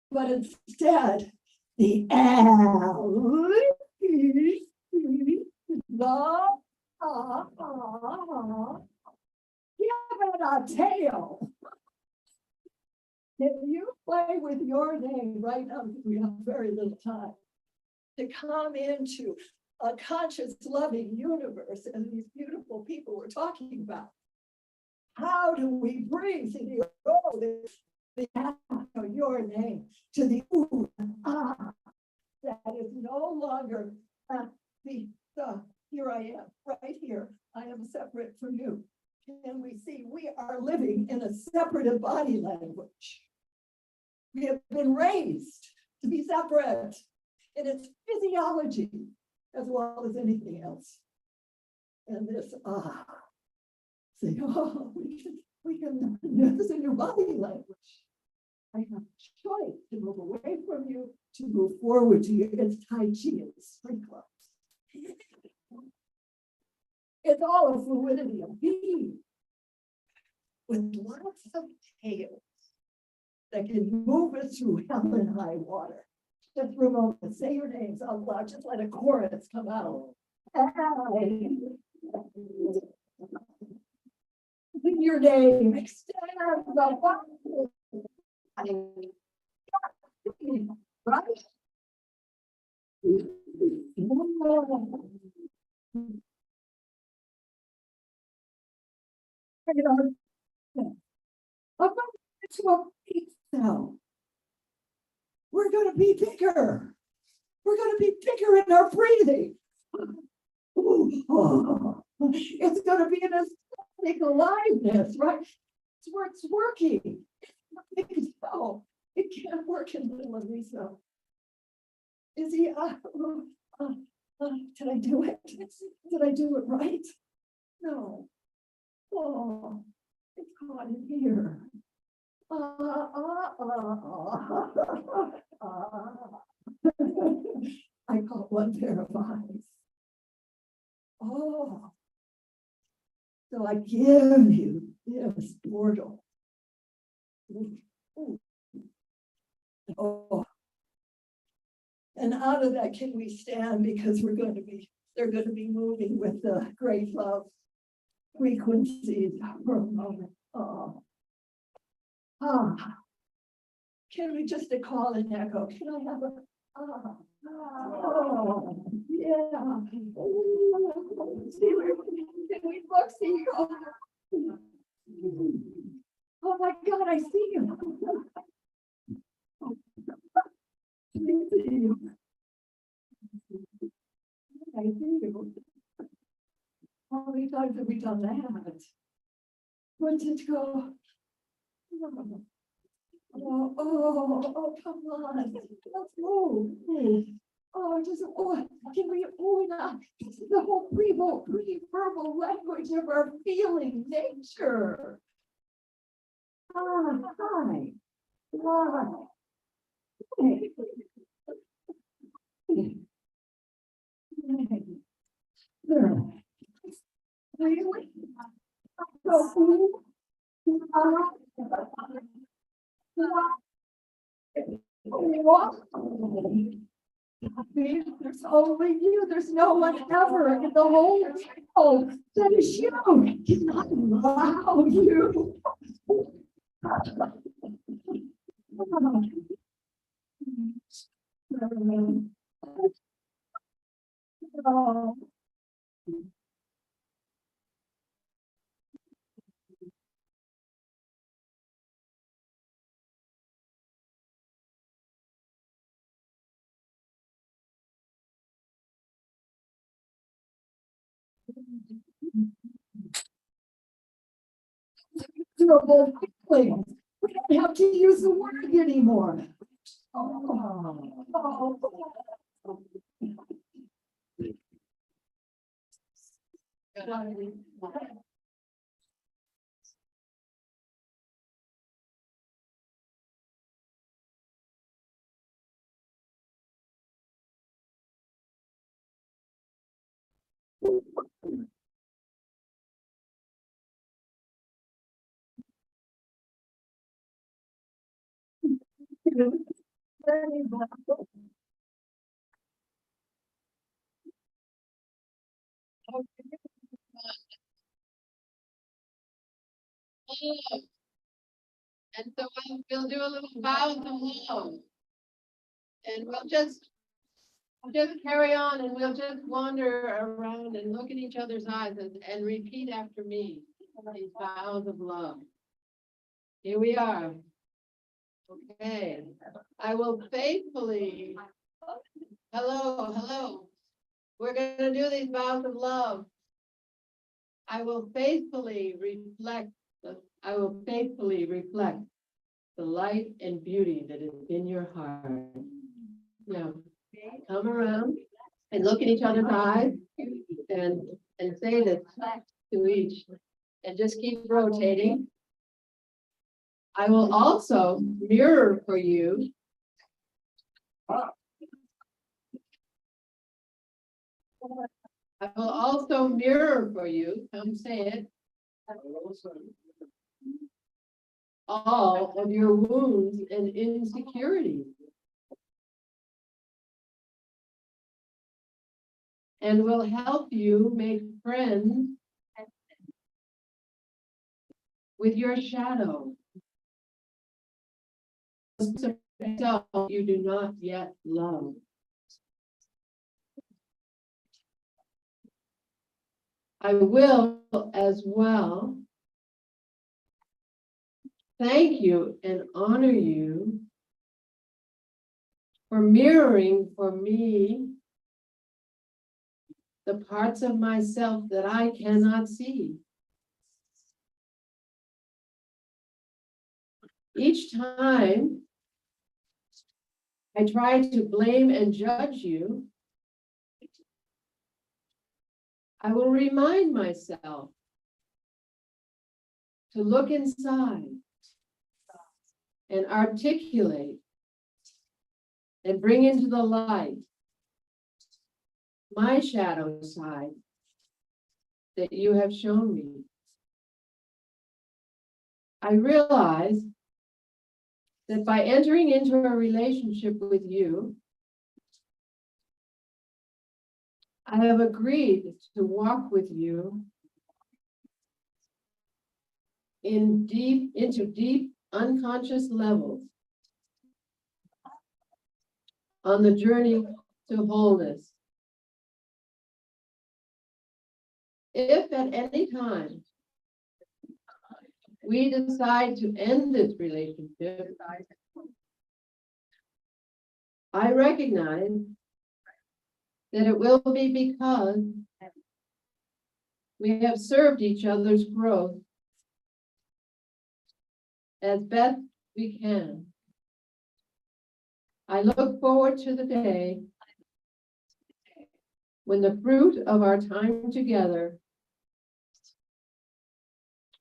But instead, the give it a tail. If you play with your name right now, we have very little time to come into a conscious, loving universe, and these beautiful people we're talking about. How do we bring the your name to the ooh, that is no longer here I am, right here. I am separate from you. And we see we are living in a separate body language. We have been raised to be separate in its physiology as well as anything else. And this say, we can this is in your body language. I have a choice to move away from you, to move forward to you. It's Tai Chi and sprinkler. It's all a fluidity of being with lots of tails that can move us through hell and high water. Just for a moment, say your names out loud, just let a chorus come out. Your name, extend the right? To a big cell. We're going to be bigger. We're going to be bigger in our breathing. It's going to be an aesthetic aliveness, right? It's working. So it can't work in little Elisa. Is he? Did I do it? Did I do it right? No. Oh, it's caught in here. one pair of eyes. Oh. So I give you this portal. Oh. And out of that, can we stand, because they're going to be moving with the great love frequencies for a moment. Oh. Ah. Can we just call an echo? Can I have a oh, yeah. See, can we look, see? Oh my God, I see you. I see you. I see you. How many times have we done that? What's it go? Oh, come on. Let's move. Oh, just, can we, now, this is the whole pre-verbal language of our feeling nature. Hi. Hi. Hey. Really? There's only you. There's no one ever in the whole world that is you. He's not allow you. Oh. Terrible feeling. We don't have to use the word anymore. Oh. And so we'll do a little vows of love. And we'll just carry on, and we'll just wander around and look in each other's eyes and repeat after me these vows of love. Here we are. Okay. I will faithfully. Hello. We're going to do these vows of love. I will faithfully reflect the light and beauty that is in your heart. Now, come around and look in each other's eyes and say this to each, and just keep rotating. I will also mirror for you come say it, all of your wounds and insecurities. And will help you make friends with your shadow. Self you do not yet love. I will as well thank you and honor you for mirroring for me the parts of myself that I cannot see. Each time I try to blame and judge you, I will remind myself to look inside and articulate and bring into the light my shadow side that you have shown me. I realize that by entering into a relationship with you, I have agreed to walk with you into deep unconscious levels on the journey to wholeness. If at any time we decide to end this relationship, I recognize that it will be because we have served each other's growth as best we can. I look forward to the day when the fruit of our time together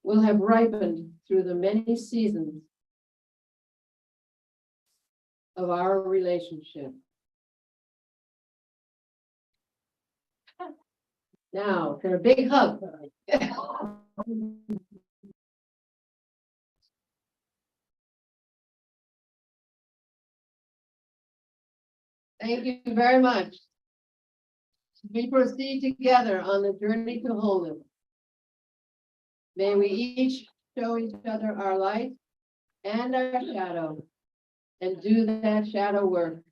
will have ripened through the many seasons of our relationship. Now, for a big hug. Thank you very much. We proceed together on the journey to wholeness. May we each show each other our light and our shadow, and do that shadow work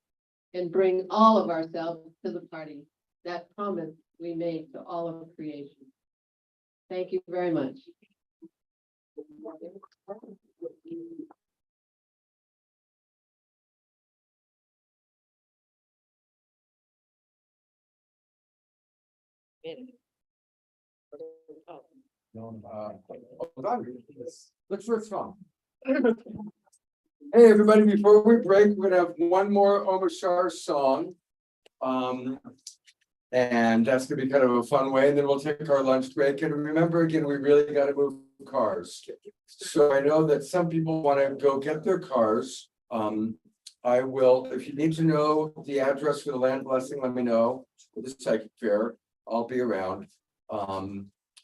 and bring all of ourselves to the party. That promise we made to all of creation. Thank you very much. Let's first song. Hey, everybody, before we break, we're gonna have one more Omashar song. And that's gonna be kind of a fun way, and then we'll take our lunch break. And remember, again, we really gotta move cars. So I know that some people wanna go get their cars. I will, if you need to know the address for the land blessing, let me know. For the psychic fair, I'll be around.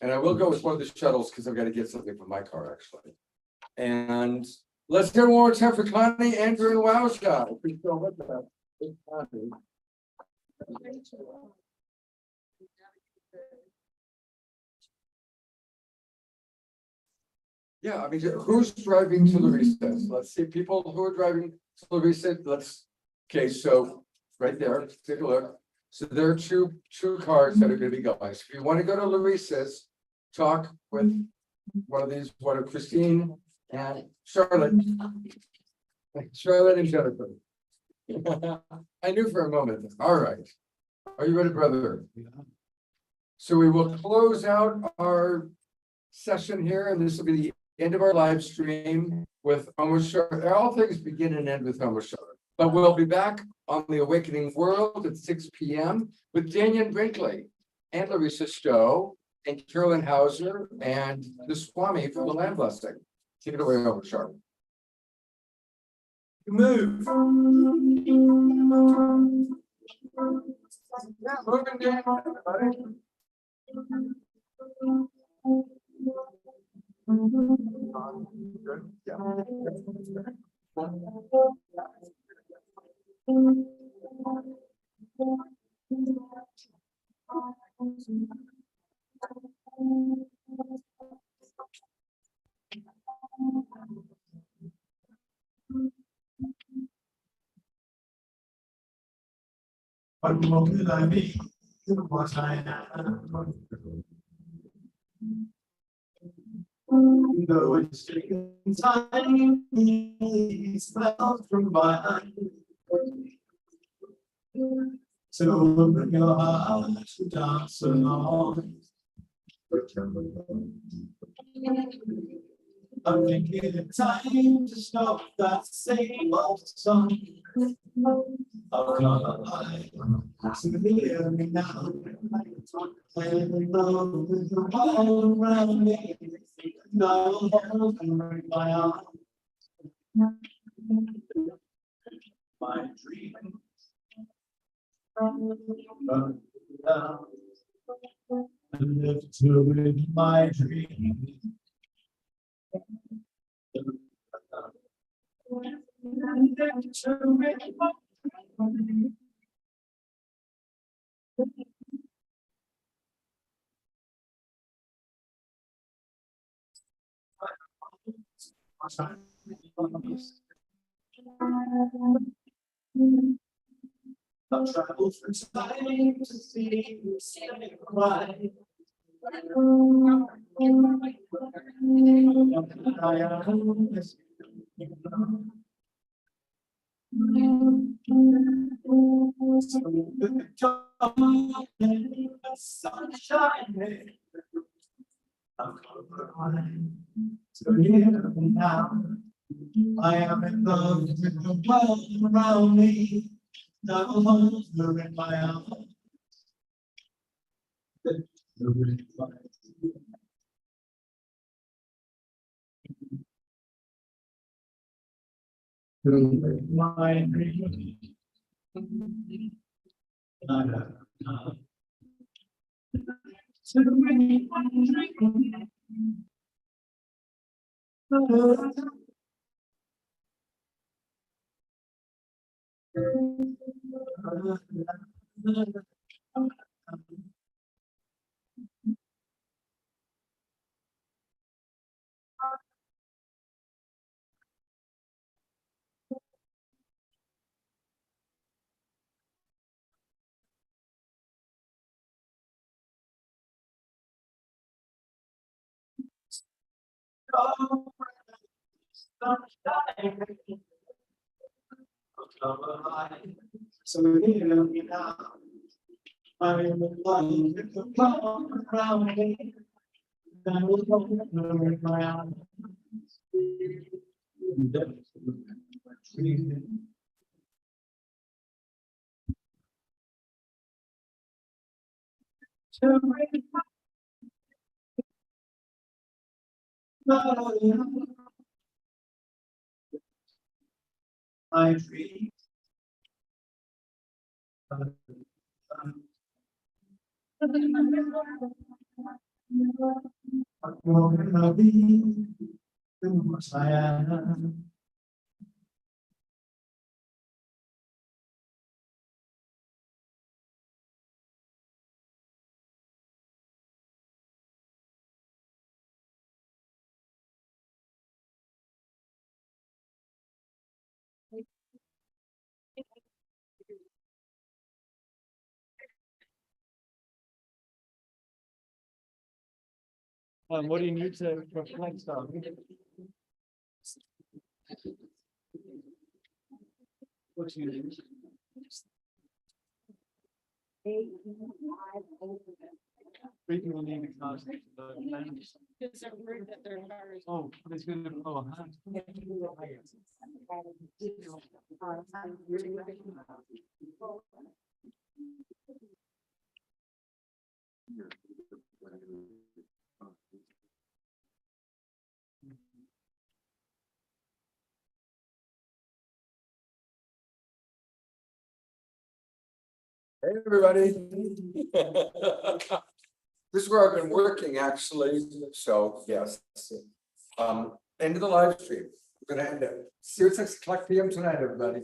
And I will go with one of the shuttles because I've got to get something from my car, actually. And let's hear one more time for Connie, Andrew, and Wow Shot. Yeah, I mean, who's driving to Larisa? Let's see, people who are driving to Larisa. Okay, so right there, take a look. So there are two cars that are going to be going. So if you want to go to Larisa's, talk with one of Christine and Charlotte. Charlotte and Jennifer. I knew for a moment. All right. Are you ready, brother? So we will close out our session here, and this will be the end of our live stream with Omashar. All things begin and end with Omashar. But we'll be back on the Awakening World at 6 p.m. with Dannion Brinkley and Larisa Stow and Carolyn Hauser and the Swami from the Land Blessing. Take it away, Omashar. Move. Yeah, moving down, everybody. Good. Yeah. What more could I be than what I am? Though it's taken time, it's felt from behind. So open your heart to dance along. I'm thinking it's time to stop that same old song. Oh, come alive, so hear me now. And love is all around me. No help can break my arm. My dream. down. I live to live my dream. I've traveled for time to see you cry. Sunshine. I'm colorblind, so here now. I am in love with the world around me. Now hold her in my arms. My dream. So many so here we now. I am in love with the world around me. I will hold her in my arms. My dream. I'm gonna be who I am. What do you need to reflect on? What do you need? Breathing will need a concept. Oh, it's gonna, oh, huh? Hey, everybody. This is where I've been working, actually, so yes. End of the live stream. We're gonna end it. See you at 6 o'clock PM tonight, everybody.